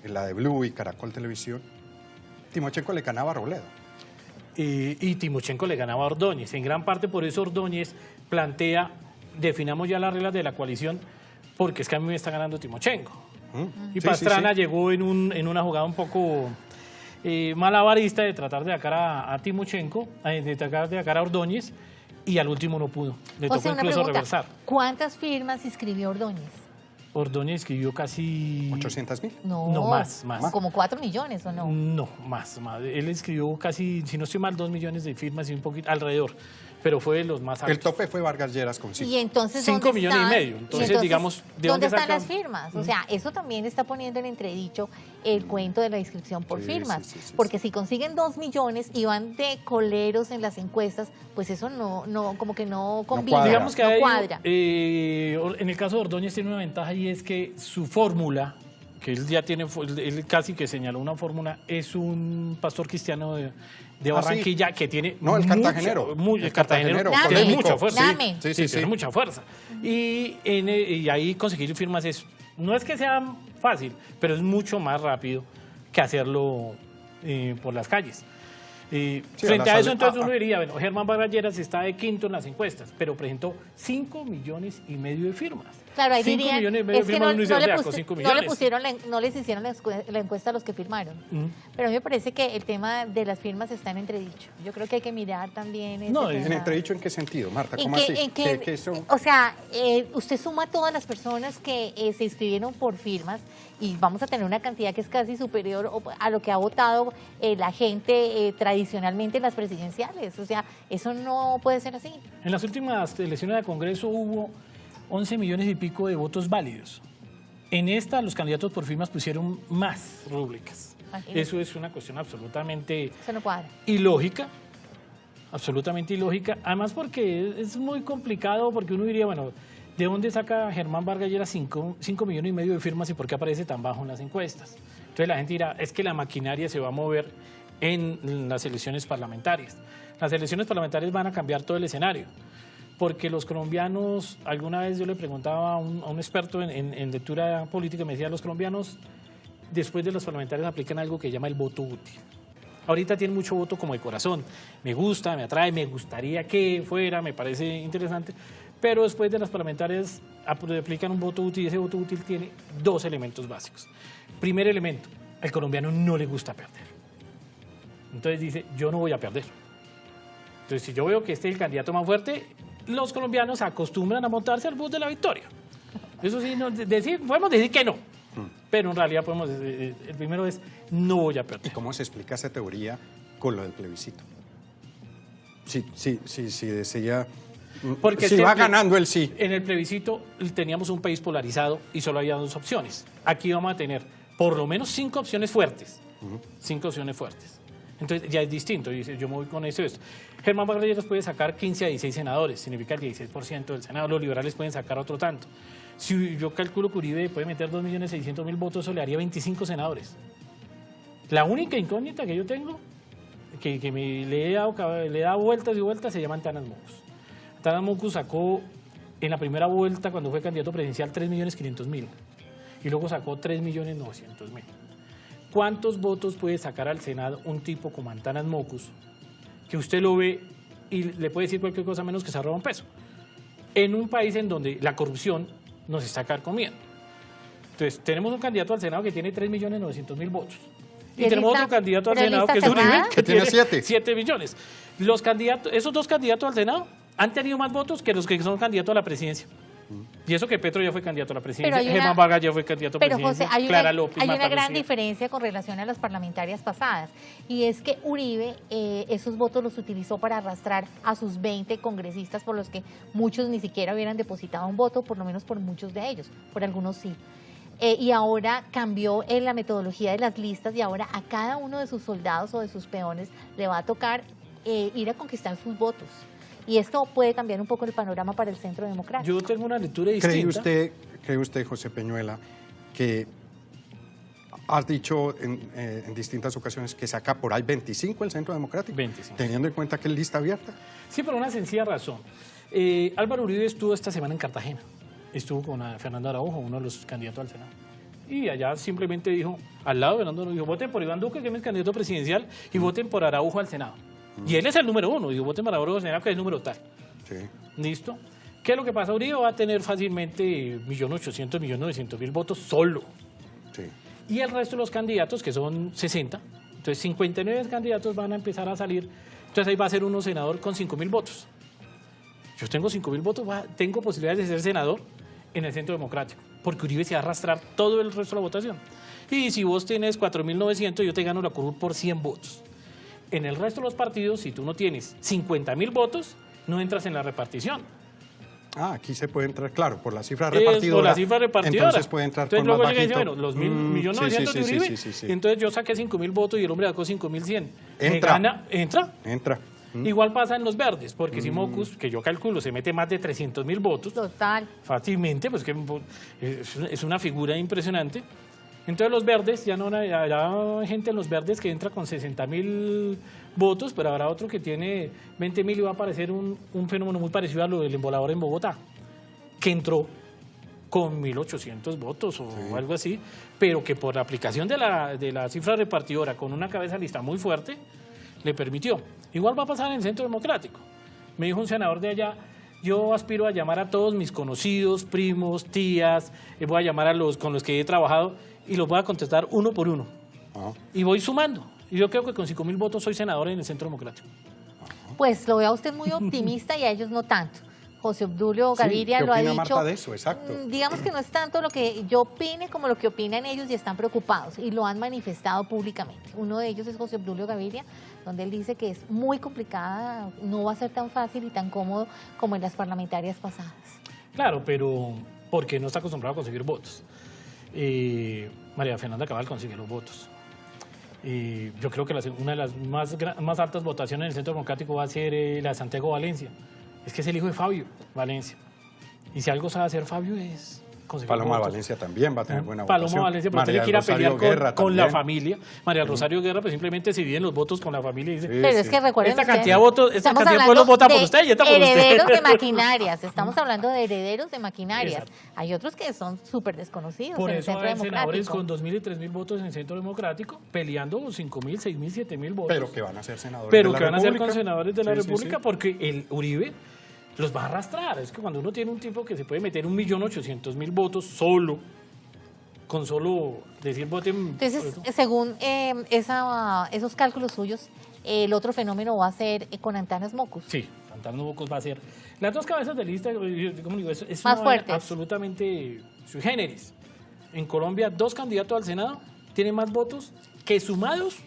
en la de Blue y Caracol Televisión, Timochenko le ganaba a Robledo. Y Timochenko le ganaba a Ordóñez. En gran parte por eso Ordóñez plantea, definamos ya las reglas de la coalición, porque es que a mí me está ganando Timochenko. Y Sí, Pastrana sí, sí. llegó en una jugada un poco malabarista de tratar de sacar a Timochenko, de tratar de sacar a Ordóñez, y al último no pudo. Le O tocó sea, una incluso pregunta, reversar. ¿cuántas firmas inscribió Ordóñez? Ordóñez escribió casi... 800.000. No, más. Como 4 millones, ¿o no? No, más. Él escribió casi, si no estoy mal, 2 millones de firmas y un poquito alrededor, pero fue de los más altos. El tope fue Vargas Lleras con 5. Y entonces, 5 millones y medio. Entonces, digamos, ¿de dónde están sacan? las firmas? O sea, eso también está poniendo en entredicho el cuento de la inscripción por Sí, firmas. sí. Porque si consiguen 2 millones y van de coleros en las encuestas, pues eso no como que no combina, cuadra. Digamos que no hay, cuadra. en el caso de Ordóñez tiene una ventaja y es que su fórmula, que él ya tiene, él casi que señaló una fórmula, es un pastor cristiano de Barranquilla que tiene No, el cartagenero. el cartagenero Dame, tiene polémico. mucha fuerza. Dame. Sí. Tiene mucha fuerza. Y ahí conseguir firmas no es que sea fácil, pero es mucho más rápido que hacerlo por las calles. Frente a eso, entonces uno diría, bueno, Germán Vargas Lleras está de quinto en las encuestas, pero presentó 5 millones y medio de firmas. Claro, ahí 5 dirían, millones y medio de es que firmas, uno dice, o sea, con 5 millones. no les hicieron la encuesta a los que firmaron. Pero a mí me parece que el tema de las firmas está en entredicho. Yo creo que hay que mirar también ese No, tema. ¿En entredicho en qué sentido, Marta? En ¿Cómo que- así? en que- ¿Qué eso? O sea, usted suma todas las personas que se inscribieron por firmas y vamos a tener una cantidad que es casi superior a lo que ha votado la gente tradicionalmente en las presidenciales. O sea, eso no puede ser así. En las últimas elecciones al Congreso hubo 11 millones y pico de votos válidos. En esta, los candidatos por firmas pusieron más rúbricas. Imagínate. Eso es una cuestión absolutamente Eso no cuadra. ilógica, absolutamente ilógica, además porque es muy complicado, porque uno diría, bueno, ¿de dónde saca Germán Vargas Lleras 5 millones y medio de firmas y por qué aparece tan bajo en las encuestas? Entonces la gente dirá, es que la maquinaria se va a mover en las elecciones parlamentarias. Las elecciones parlamentarias van a cambiar todo el escenario, porque los colombianos, alguna vez yo le preguntaba a un experto en lectura política, me decía, los colombianos después de los parlamentarios aplican algo que llama el voto útil. Ahorita tienen mucho voto como de corazón, me gusta, me atrae, me gustaría que fuera, me parece interesante, pero después de las parlamentarias aplican un voto útil y ese voto útil tiene 2 elementos básicos. Primer elemento, al colombiano no le gusta perder. Entonces dice, yo no voy a perder. Entonces si yo veo que este es el candidato más fuerte, los colombianos se acostumbran a montarse al bus de la victoria. Eso sí, podemos decir que no, pero en realidad podemos decir, el primero es, no voy a ¿Y perder. cómo se explica esa teoría con lo del plebiscito? Si decía... Porque si este va ganando el sí. En el plebiscito teníamos un país polarizado y solo había 2 opciones. Aquí vamos a tener por lo menos 5 opciones fuertes. 5 opciones fuertes. Entonces ya es distinto. Dice, yo me voy con esto y esto. Germán Vargas Lleras puede sacar 15 a 16 senadores, significa el 16% del Senado. Los liberales pueden sacar otro tanto. Si yo calculo que Uribe puede meter 2.600.000 votos, eso le haría 25 senadores. La única incógnita que yo tengo, que le he dado vueltas y vueltas, se llama Antanas Mocus. Antanas Mocus sacó en la primera vuelta, cuando fue candidato presidencial, 3.500.000 y luego sacó 3.900.000. ¿Cuántos votos puede sacar al Senado un tipo como Antanas Mocus, que usted lo ve y le puede decir cualquier cosa menos que se roba un peso? En un país en donde la corrupción nos está carcomiendo. Entonces, tenemos un candidato al Senado que tiene 3.900.000 votos. Y ¿De tenemos lista? otro candidato al ¿Pero Senado lista que es Uribe, cerrada? Que tiene 7. 7 millones. Esos 2 candidatos al Senado han tenido más votos que los que son candidatos a la presidencia. Y eso que Petro ya fue candidato a la presidencia, Pero hay Germán una- Vargas ya fue candidato a Pero presidencia, José, Clara López, hay Marta una gran Lucía. diferencia con relación a las parlamentarias pasadas, y es que Uribe esos votos los utilizó para arrastrar a sus 20 congresistas, por los que muchos ni siquiera hubieran depositado un voto, por lo menos por muchos de ellos, por algunos sí. Y ahora cambió en la metodología de las listas, y ahora a cada uno de sus soldados o de sus peones le va a tocar ir a conquistar sus votos. Y esto puede cambiar un poco el panorama para el centro democrático. Yo tengo una lectura distinta. ¿Cree usted, José Peñuela, que has dicho en distintas ocasiones que saca por ahí 25 el Centro Democrático? 25. Teniendo en cuenta que es lista abierta. Sí, por una sencilla razón. Álvaro Uribe estuvo esta semana en Cartagena. Estuvo con Fernando Araujo, uno de los candidatos al Senado. Y allá simplemente dijo, al lado de Fernando dijo, voten por Iván Duque, que es mi candidato presidencial, y voten por Araujo al Senado. Y él es el número 1, dijo, voten por Araujo al Senado, que es el número tal. Sí. ¿Listo? ¿Qué es lo que pasa? Uribe va a tener fácilmente 1.800.000, 1.900.000 votos solo. Sí. Y el resto de los candidatos, que son 60, entonces 59 candidatos van a empezar a salir, entonces ahí va a ser uno senador con 5.000 votos. Yo tengo 5.000 votos, tengo posibilidades de ser senador en el Centro Democrático, porque Uribe se va a arrastrar todo el resto de la votación. Y si vos tienes 4.900, yo te gano la curul por 100 votos. En el resto de los partidos, si tú no tienes 50.000 votos, no entras en la repartición. Ah, aquí se puede entrar, claro, por la cifra repartidora. Por la cifra repartidora. Entonces puede entrar entonces, con luego más llega y dice, bajito. bueno, los 1.900.000 de Uribe, sí. y entonces yo saqué 5.000 votos y el hombre sacó 5.100. Entra. ¿Entra? Entra. Igual pasa en los verdes, porque si Mocus, que yo calculo, se mete más de 300.000 votos, Total. fácilmente, pues que es una figura impresionante. Entonces los verdes, ya no habrá gente en los verdes que entra con 60.000 votos, pero habrá otro que tiene 20.000 y va a aparecer un fenómeno muy parecido a lo del embolador en Bogotá, que entró con 1.800 votos o algo así, pero que por la aplicación de la cifra repartidora con una cabeza lista muy fuerte, le permitió. Igual va a pasar en el Centro Democrático. Me dijo un senador de allá, yo aspiro a llamar a todos mis conocidos, primos, tías, voy a llamar a los con los que he trabajado y los voy a contestar uno por uno. Ajá. Y voy sumando. Y yo creo que con 5.000 votos soy senador en el Centro Democrático. Pues lo veo a usted muy optimista y a ellos no tanto. José Obdulio Sí, Gaviria ¿qué lo ha opina dicho. Marta de eso? Exacto. Digamos que no es tanto lo que yo opine como lo que opinan ellos y están preocupados y lo han manifestado públicamente. Uno de ellos es José Obdulio Gaviria, donde él dice que es muy complicada, no va a ser tan fácil y tan cómodo como en las parlamentarias pasadas. Claro, pero porque no está acostumbrado a conseguir votos. María Fernanda Cabal consigue los votos. Yo creo que una de las más altas votaciones en el Centro Democrático va a ser la de Santiago Valencia. Es que es el hijo de Fabio Valencia. Y si algo sabe hacer Fabio es conseguir Paloma votos. Valencia también va a tener buena Paloma votación. Valencia, pero María tiene que ir a Rosario pelear Guerra con la también. familia. María Rosario Guerra, pues simplemente se dividen los votos con la familia y dice, Sí, Pero es que recuerden esta ustedes, cantidad de votos, esta estamos cantidad de hablando pueblos vota por de usted y esta por usted. herederos de maquinarias, estamos hablando de herederos de maquinarias. Exacto. Hay otros que son súper desconocidos por en el eso Centro hay senadores Democrático. con 2.000 y 3.000 votos en el Centro Democrático, peleando 5.000, 6.000, 7.000 votos. Pero que van a ser senadores Pero de la que van a ser República. con senadores de la Sí, sí, República sí. porque el Uribe los va a arrastrar. Es que cuando uno tiene un tipo que se puede meter 1.800.000 votos solo, con solo decir voten... Entonces, según esos cálculos suyos, el otro fenómeno va a ser con Antanas Mocus. Sí, Santana Bocos va a ser. Las dos cabezas de lista, como digo, es Más una vaina fuertes. absolutamente sui generis. En Colombia, 2 candidatos al Senado tienen más votos que sumados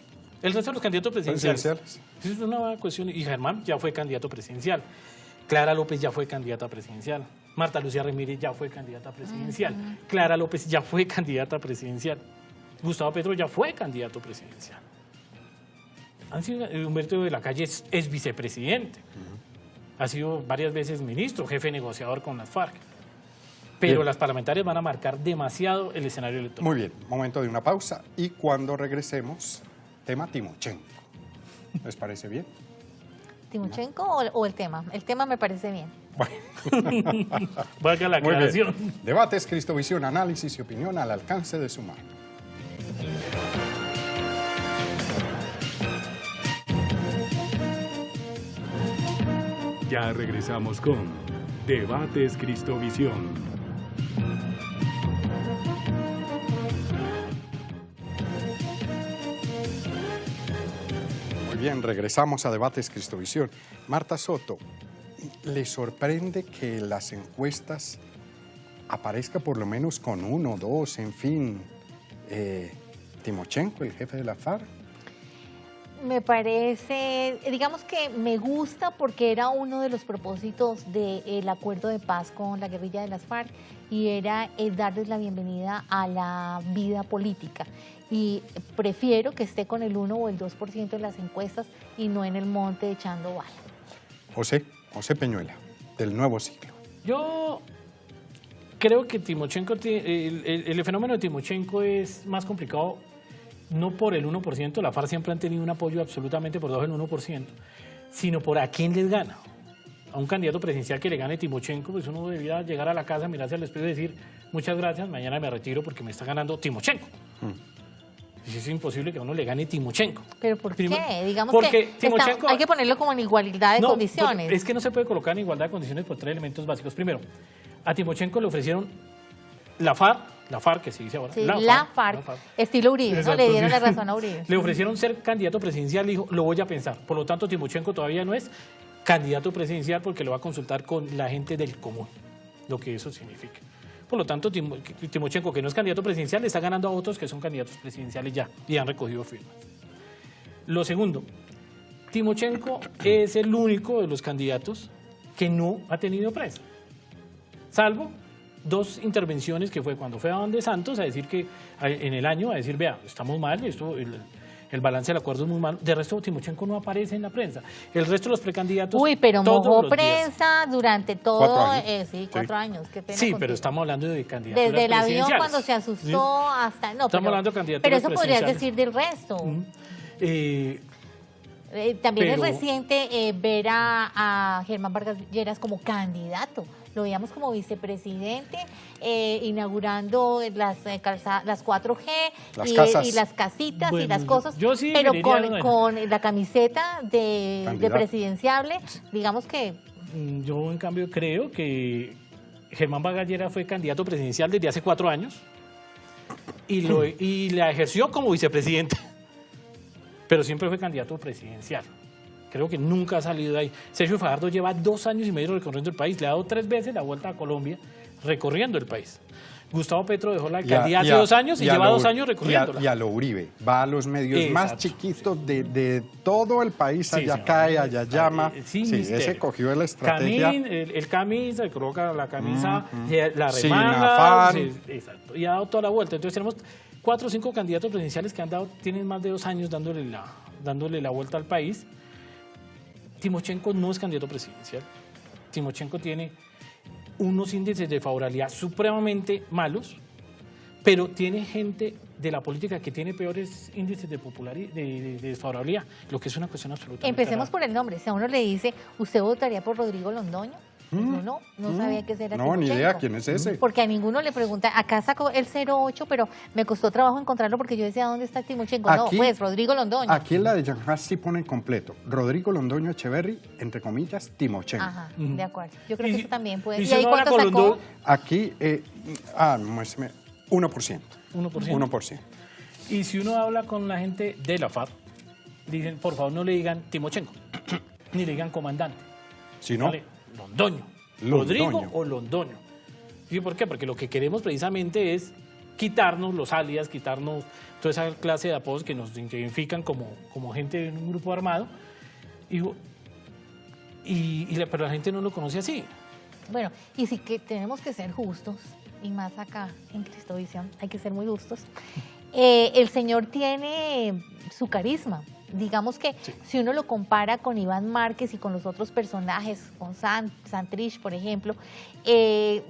el resto de los candidatos presidenciales. Presidenciales. Es una cuestión. Y Germán ya fue candidato presidencial. Clara López ya fue candidata presidencial. Marta Lucía Ramírez ya fue candidata presidencial. Clara López ya fue candidata presidencial. Gustavo Petro ya fue candidato presidencial. Humberto de la Calle es vicepresidente. Ha sido varias veces ministro, jefe negociador con las FARC. Pero Bien. las parlamentarias van a marcar demasiado el escenario electoral. Muy bien, momento de una pausa y cuando regresemos, tema Timochenko. ¿Les parece bien? ¿Timochenko o el tema? El tema me parece bien. Bueno, Valga la muy aclaración. bien. Debates, Cristovisión, análisis y opinión al alcance de su mano. Ya regresamos con Debates Cristovisión. Muy bien, regresamos a Debates Cristovisión. Marta Soto, ¿le sorprende que las encuestas aparezca por lo menos con 1, 2, en fin, Timochenko, el jefe de la FARC? Me parece, digamos que me gusta porque era uno de los propósitos del acuerdo de paz con la guerrilla de las FARC y era darles la bienvenida a la vida política. Y prefiero que esté con el 1 o el 2% de las encuestas y no en el monte echando bala. José Peñuela, del Nuevo Ciclo. Yo creo que Timochenko, el fenómeno de Timochenko es más complicado, no por el 1%, la FARC siempre han tenido un apoyo absolutamente por debajo del 1%, sino por a quién les gana. A un candidato presidencial que le gane Timochenko, pues uno debería llegar a la casa, mirarse al espejo y decir, muchas gracias, mañana me retiro porque me está ganando Timochenko. Y es imposible que a uno le gane Timochenko. ¿Pero por Primero, qué? Digamos porque que Timochenko- hay que ponerlo como en igualdad de No, condiciones. Es que no se puede colocar en igualdad de condiciones por 3 elementos básicos. Primero, a Timochenko le ofrecieron la FARC, que se dice ahora. Sí, la FARC, estilo Uribe, ¿no? Exacto, Le dieron sí. la razón a Uribe. Le ofrecieron ser candidato presidencial, dijo, lo voy a pensar. Por lo tanto, Timochenko todavía no es candidato presidencial porque lo va a consultar con la gente del común, lo que eso significa. Por lo tanto, Timochenko, que no es candidato presidencial, le está ganando a otros que son candidatos presidenciales ya y han recogido firmas. Lo segundo, Timochenko es el único de los candidatos que no ha tenido prensa, salvo 2 intervenciones que fue cuando fue a Juan de Santos a decir que en el año, a decir, vea, estamos mal, esto, el balance del acuerdo es muy malo. De resto, Timochenko no aparece en la prensa. El resto de los precandidatos. Uy, pero todos mojó los días. prensa durante todo. 4 años. Sí, 4 años. Qué pena Sí, contigo. pero estamos hablando de candidaturas Desde el avión presidenciales. cuando se asustó ¿Sí? hasta. No, Estamos hablando de candidaturas pero eso podrías presidenciales. decir del resto. También Pero- es reciente ver a Germán Vargas Lleras como candidato. Lo veíamos como vicepresidente, inaugurando las 4G Las casas. y las casitas y Bueno, las cosas, yo sí pero preferiría, con la camiseta de Candidato. presidenciable, digamos que Yo, en cambio, creo que Germán Vargas Lleras fue candidato presidencial desde hace 4 años y la ejerció como vicepresidente, pero siempre fue candidato presidencial. Creo que nunca ha salido de ahí. Sergio Fajardo lleva 2 años y medio recorriendo el país, le ha dado 3 veces la vuelta a Colombia recorriendo el país. Gustavo Petro dejó la alcaldía hace 2 años y lleva 2 años recorriéndola. Y a lo Uribe, va a los medios más Exacto. chiquitos de todo el país, Sí, allá señor. cae, allá llama. Sin Sí, misterio. ese cogió la estrategia. El camisa, se coloca la camisa, la Sin remanga, afán. exacto, y ha dado toda la vuelta. Entonces tenemos 4 o 5 candidatos presidenciales que tienen más de 2 años dándole la vuelta al país. Timochenko no es candidato presidencial. Timochenko tiene unos índices de favorabilidad supremamente malos, pero tiene gente de la política que tiene peores índices de desfavorabilidad, lo que es una cuestión absolutamente empecemos rara. por el nombre. Si a uno le dice, ¿usted votaría por Rodrigo Londoño? No sabía que ese era No, ni Timochenko. idea quién es ese. Porque a ninguno le pregunta, acá sacó el 08, pero me costó trabajo encontrarlo porque yo decía, ¿dónde está Timochenko? No, Aquí- pues Rodrigo Londoño. Aquí en la de Yanjas sí pone completo. Rodrigo Londoño Echeverry, entre comillas, Timochenko. Ajá, de acuerdo. Yo creo que eso también puede. y ¿Y si ahí uno habla cuánto con sacó? Aquí, muéstrame, 1%. 1%. 1%. Y si uno habla con la gente de la FARC, dicen, por favor, no le digan Timochenko, ni le digan comandante. Si no, Vale, Londoño. Londoño. Rodrigo o Londoño. ¿Y por qué? Porque lo que queremos precisamente es quitarnos los alias, quitarnos toda esa clase de apodos que nos identifican como gente de un grupo armado. Pero la gente no lo conoce así. Bueno, y sí que tenemos que ser justos, y más acá en Cristovisión, hay que ser muy justos. El señor tiene su carisma. Digamos que Sí. si uno lo compara con Iván Márquez y con los otros personajes, con Santrich, por ejemplo,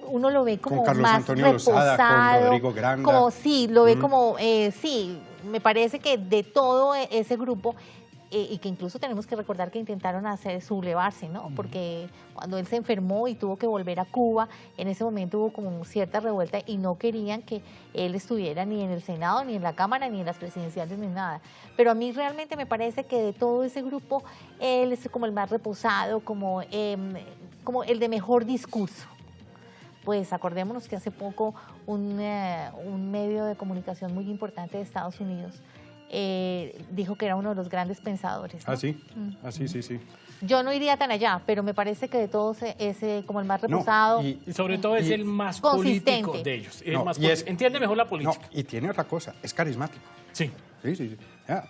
uno lo ve como Con Carlos más Antonio Lozada, reposado. con Rodrigo Granda. Como sí, lo ve como, sí, me parece que de todo ese grupo, y que incluso tenemos que recordar que intentaron sublevarse, ¿no? Porque cuando él se enfermó y tuvo que volver a Cuba, en ese momento hubo como cierta revuelta y no querían que él estuviera ni en el Senado, ni en la Cámara, ni en las presidenciales, ni nada. Pero a mí realmente me parece que de todo ese grupo, él es como el más reposado, como el de mejor discurso. Pues acordémonos que hace poco un medio de comunicación muy importante de Estados Unidos dijo que era uno de los grandes pensadores, ¿no? ¿Ah, sí? Sí. Yo no iría tan allá, pero me parece que de todos es como el más No, reposado. Y sobre todo es el más consistente. político de ellos. No, Más y es- entiende mejor la No, política. y tiene otra cosa, es carismático. Sí. Sí. Ya,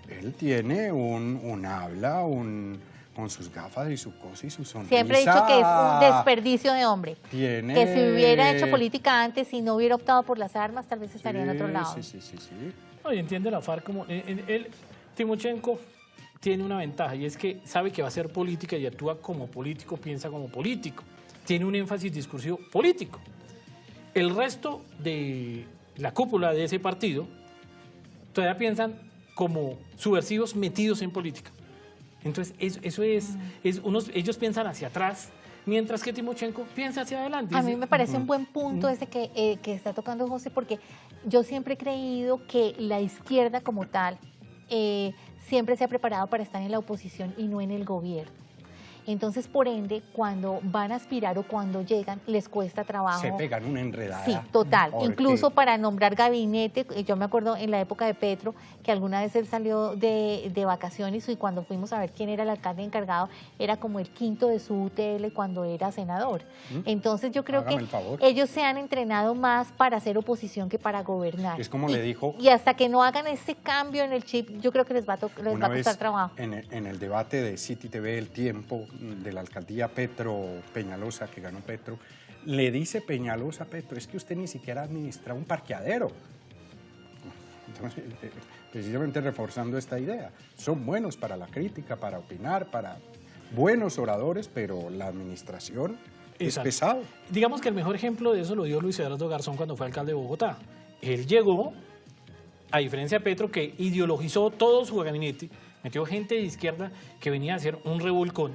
él tiene un habla, con sus gafas y su cosa y su sonrisa. Siempre he dicho que es un desperdicio de hombre. Tiene- Que si hubiera hecho política antes y no hubiera optado por las armas, tal vez estaría en otro lado. Sí. No, y entiende la FARC como... Timochenko tiene una ventaja y es que sabe que va a hacer política y actúa como político, piensa como político. Tiene un énfasis discursivo político. El resto de la cúpula de ese partido todavía piensan como subversivos metidos en política. Entonces, ellos piensan hacia atrás, mientras que Timochenko piensa hacia adelante. A mí me parece un buen punto ese que está tocando José, porque yo siempre he creído que la izquierda como tal siempre se ha preparado para estar en la oposición y no en el gobierno. Entonces, por ende, cuando van a aspirar o cuando llegan, les cuesta trabajo. Se pegan una enredada. Sí, total. Porque Incluso para nombrar gabinete, yo me acuerdo en la época de Petro, que alguna vez él salió de vacaciones y cuando fuimos a ver quién era el alcalde encargado, era como el quinto de su UTL cuando era senador. Entonces yo creo Hágame que el favor. ellos se han entrenado más para hacer oposición que para gobernar. Es como le dijo... Y hasta que no hagan ese cambio en el chip, yo creo que les va Una a vez costar trabajo. en el debate de City TV, El Tiempo, de la alcaldía Petro-Peñalosa, que ganó Petro, le dice Peñalosa a Petro, es que usted ni siquiera administra un parqueadero. Entonces, precisamente reforzando esta idea, son buenos para la crítica, para opinar, para buenos oradores, pero la administración es pesado. Digamos que el mejor ejemplo de eso lo dio Luis Eduardo Garzón cuando fue alcalde de Bogotá. Él llegó, a diferencia de Petro, que ideologizó todo su gabinete, metió gente de izquierda que venía a hacer un revolcón,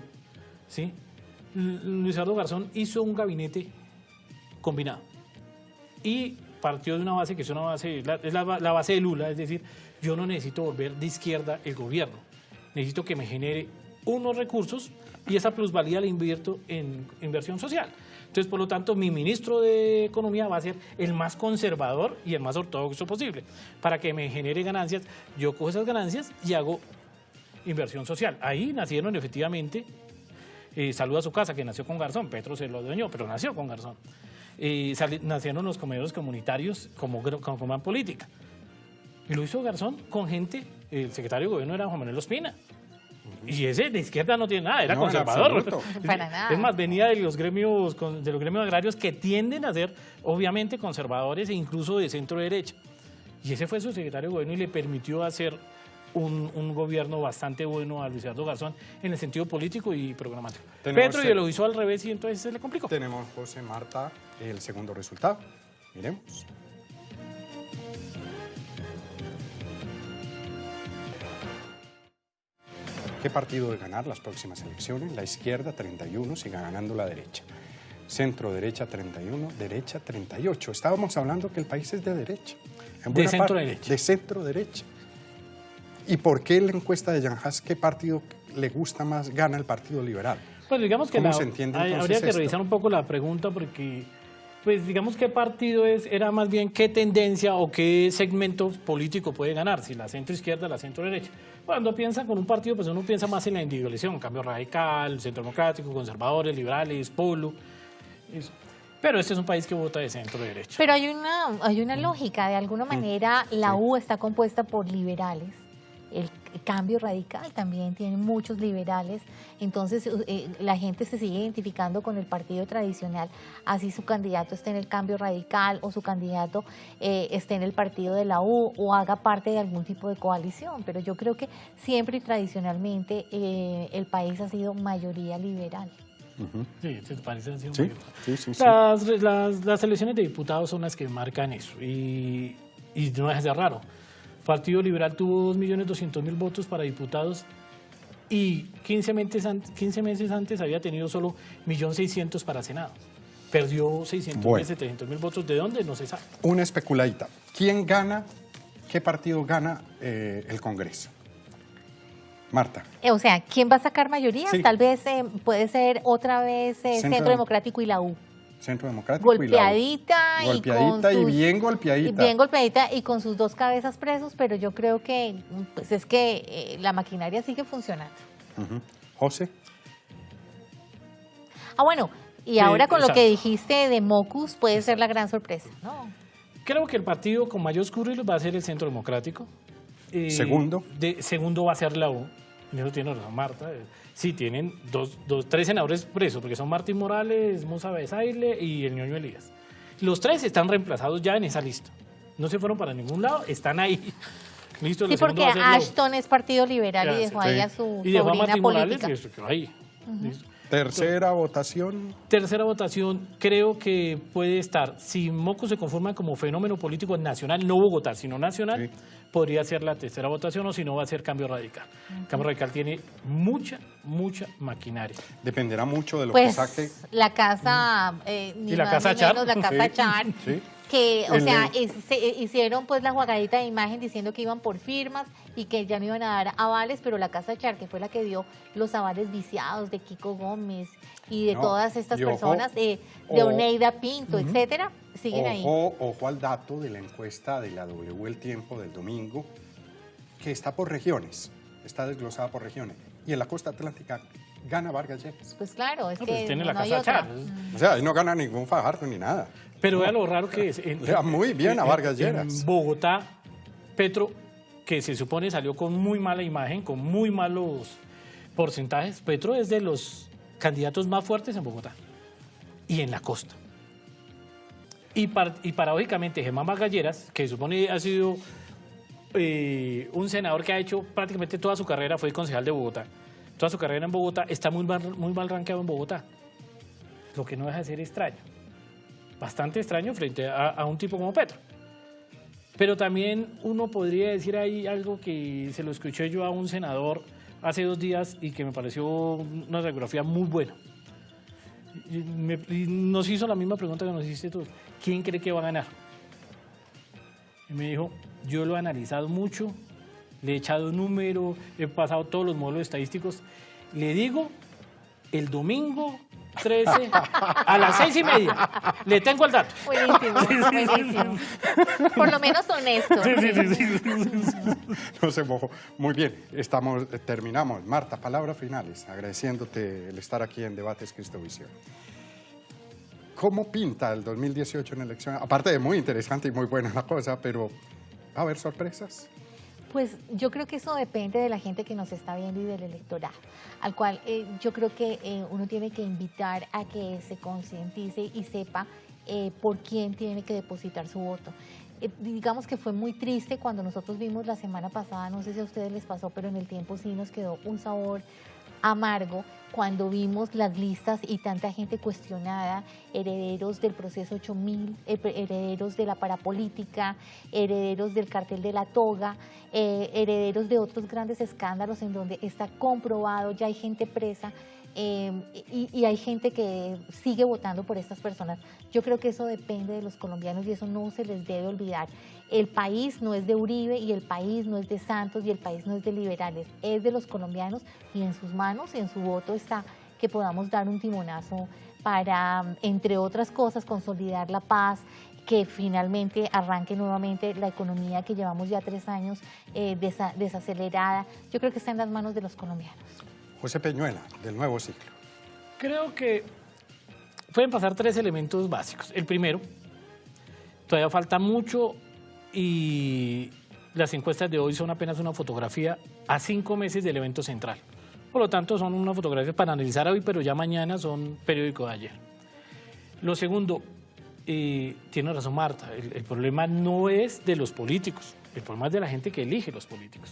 ¿sí? Luis Eduardo Garzón hizo un gabinete combinado y partió de una base que es una base, es la base de Lula, es decir, yo no necesito volver de izquierda el gobierno, necesito que me genere unos recursos y esa plusvalía la invierto en inversión social. Entonces, por lo tanto, mi ministro de Economía va a ser el más conservador y el más ortodoxo posible. Para que me genere ganancias, yo cojo esas ganancias y hago inversión social. Ahí nacieron efectivamente Salud a su Casa, que nació con Garzón, Petro se lo adueñó, pero nació con Garzón. Nacieron los comedores comunitarios como gran política. Y lo hizo Garzón con gente, el secretario de Gobierno era Juan Manuel Ospina. Y ese de izquierda no tiene nada, era conservador. Para nada. Es más, venía de los gremios agrarios que tienden a ser obviamente conservadores e incluso de centro derecha. Y ese fue su secretario de Gobierno y le permitió hacer un gobierno bastante bueno a Luis Eduardo Garzón en el sentido político y programático. Petro y lo hizo al revés y entonces se le complicó. Tenemos, José, Marta, el segundo resultado. Miremos. ¿Qué partido de ganar las próximas elecciones? La izquierda, 31, sigue ganando la derecha. Centro derecha, 31, derecha, 38. Estábamos hablando que el país es de derecha. De centro derecha. De centro derecha. ¿Y por qué en la encuesta de Yanjas, qué partido le gusta más, gana el Partido Liberal? Pues digamos que se entiende habría que revisar un poco la pregunta porque, pues digamos qué partido era más bien qué tendencia o qué segmento político puede ganar, si la centro izquierda o la centro derecha. Cuando piensa con un partido, pues uno piensa más en la individualización, Cambio Radical, Centro Democrático, Conservadores, Liberales, Polo. Pero este es un país que vota de centro derecha. Pero hay una lógica, de alguna manera la U está compuesta por liberales. El Cambio Radical también tiene muchos liberales, entonces la gente se sigue identificando con el partido tradicional, así su candidato esté en el Cambio Radical o su candidato esté en el partido de la U o haga parte de algún tipo de coalición, pero yo creo que siempre y tradicionalmente el país ha sido mayoría liberal. Sí, se parece. Sí. Las elecciones de diputados son las que marcan eso y no es de raro. Partido Liberal tuvo 2.200.000 votos para diputados y 15 meses antes había tenido solo 1.600.000 para Senado. Perdió 600.000, 700.000 votos. ¿De dónde? No se sabe. Una especuladita. ¿Quién gana? ¿Qué partido gana el Congreso? Marta. O sea, ¿quién va a sacar mayorías? Sí. Tal vez puede ser otra vez Centro Democrático y la U. Centro Democrático golpeadita y la U. Golpeadita y bien golpeadita. Bien golpeadita y con sus dos cabezas presos, pero yo creo que pues es que la maquinaria sigue funcionando. José. Bueno, y ahora con lo que dijiste de Mocus puede ser la gran sorpresa, ¿no? Creo que el partido con mayor currículum va a ser el Centro Democrático. Segundo. Segundo va a ser la U. En eso tiene razón Marta. Sí, tienen tres senadores presos, porque son Martín Morales, Musa Besaile y el Ñoño Elías. Los tres están reemplazados ya en esa lista. No se fueron para ningún lado, están ahí. Listo, sí, porque Ashton es Partido Liberal y dejó ahí a su sobrina política. Y quedó ahí. Tercera votación. Tercera votación, creo que puede estar, si Moco se conforma como fenómeno político nacional, no Bogotá, sino nacional, podría ser la tercera votación o si no va a ser Cambio Radical. Cambio Radical tiene mucha maquinaria. Dependerá mucho de lo que saque. La casa, y la casa Char. La casa Char. que, o sea, se hicieron pues la jugadita de imagen diciendo que iban por firmas y que ya no iban a dar avales, pero la Casa Char, que fue la que dio los avales viciados de Kiko Gómez y de todas estas personas, de Oneida Pinto, etcétera, siguen ahí. Ojo al dato de la encuesta de la W El Tiempo del domingo, que está por regiones, está desglosada por regiones, y en la costa atlántica gana Vargas Lleras. Pues claro, es No, que pues tiene la no hay Casa otra. Char. O sea, ahí no gana ningún Fajardo ni nada. Pero vea lo raro que es. Le va muy bien a Vargas Lleras. En Bogotá, Petro, que se supone salió con muy mala imagen, con muy malos porcentajes, Petro es de los candidatos más fuertes en Bogotá y en la costa. Y paradójicamente, Germán Vargas Lleras, que se supone ha sido un senador que ha hecho prácticamente toda su carrera, fue concejal de Bogotá. Toda su carrera en Bogotá, está muy mal rankeado en Bogotá. Lo que no deja de ser extraño. Bastante extraño frente a un tipo como Petro. Pero también uno podría decir ahí algo que se lo escuché yo a un senador hace 2 días y que me pareció una radiografía muy buena. Y nos hizo la misma pregunta que nos hiciste tú. ¿Quién cree que va a ganar? Y me dijo, yo lo he analizado mucho, le he echado números, he pasado todos los modelos estadísticos. Le digo, el domingo 13 a las 6:30. Le tengo el dato. Buenísimo, buenísimo. Por lo menos honesto. No se mojó. Muy bien, terminamos. Marta, palabras finales, agradeciéndote el estar aquí en Debates Cristovisión. ¿Cómo pinta el 2018 en elecciones? Aparte de muy interesante y muy buena la cosa, pero ¿va a haber sorpresas? Pues yo creo que eso depende de la gente que nos está viendo y del electorado, al cual yo creo que uno tiene que invitar a que se concientice y sepa por quién tiene que depositar su voto. Digamos que fue muy triste cuando nosotros vimos la semana pasada, no sé si a ustedes les pasó, pero en el tiempo sí nos quedó un sabor amargo cuando vimos las listas y tanta gente cuestionada, herederos del proceso 8000, herederos de la parapolítica, herederos del cartel de la toga, herederos de otros grandes escándalos en donde está comprobado, ya hay gente presa y hay gente que sigue votando por estas personas. Yo creo que eso depende de los colombianos y eso no se les debe olvidar. El país no es de Uribe y el país no es de Santos y el país no es de liberales, es de los colombianos y en sus manos y en su voto está que podamos dar un timonazo para, entre otras cosas, consolidar la paz, que finalmente arranque nuevamente la economía que llevamos ya 3 años desacelerada. Yo creo que está en las manos de los colombianos. José Peñuela, del Nuevo Ciclo. Creo que pueden pasar 3 elementos básicos. El primero, todavía falta mucho y las encuestas de hoy son apenas una fotografía a 5 meses del evento central. Por lo tanto, son una fotografía para analizar hoy, pero ya mañana son periódico de ayer. Lo segundo, tiene razón Marta, el problema no es de los políticos, el problema es de la gente que elige los políticos.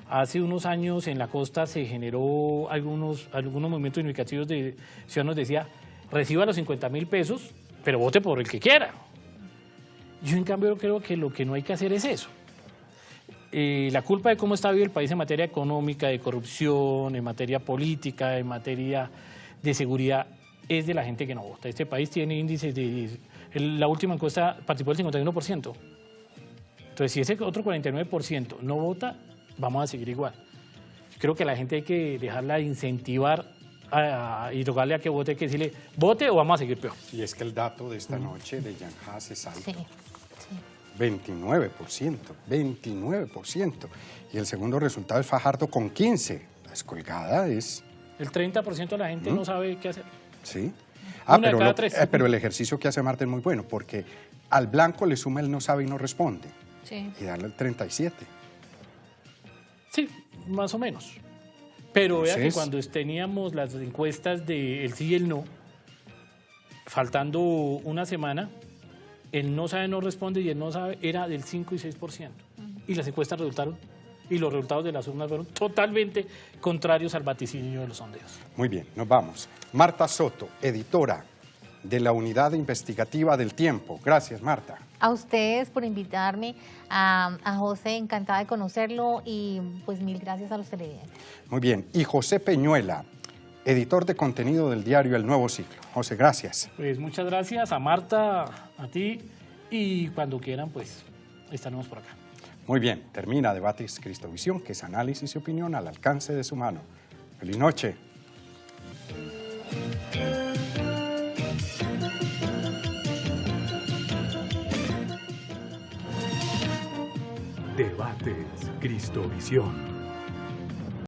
Hace unos años en la costa se generó algunos movimientos significativos de ciudadanos decía, reciba los 50.000 pesos, pero vote por el que quiera. Yo en cambio creo que lo que no hay que hacer es eso. La culpa de cómo está vivo el país en materia económica, de corrupción, en materia política, en materia de seguridad, es de la gente que no vota. Este país tiene índices la última encuesta participó el 51%. Entonces, si ese otro 49% no vota, vamos a seguir igual. Creo que a la gente hay que dejarla de incentivar y rogarle a que vote, hay que decirle, vote o vamos a seguir peor. Y es que el dato de esta noche de Jan Haas es alto. Sí. 29%, 29%. Y el segundo resultado es Fajardo con 15%. La descolgada es... El 30% de la gente no sabe qué hacer. Sí. Una de cada 3. Pero el ejercicio que hace Marta es muy bueno, porque al blanco le suma el no sabe y no responde. Sí. Y darle el 37%. Sí, más o menos. Pero vea que Entonces, cuando teníamos las encuestas del sí y el no, faltando una semana, el no sabe, no responde y el no sabe era del 5 y 6%. Y las encuestas resultaron, y los resultados de las urnas fueron totalmente contrarios al vaticinio de los sondeos. Muy bien, nos vamos. Marta Soto, editora de la Unidad Investigativa del Tiempo. Gracias, Marta. A ustedes por invitarme, a José, encantada de conocerlo y pues mil gracias a los televidentes. Muy bien. Y José Peñuela, editor de contenido del diario El Nuevo Ciclo. José, gracias. Pues muchas gracias a Marta, a ti y cuando quieran, pues estaremos por acá. Muy bien, termina Debates Cristovisión, que es análisis y opinión al alcance de su mano. Feliz noche. Debates Cristovisión.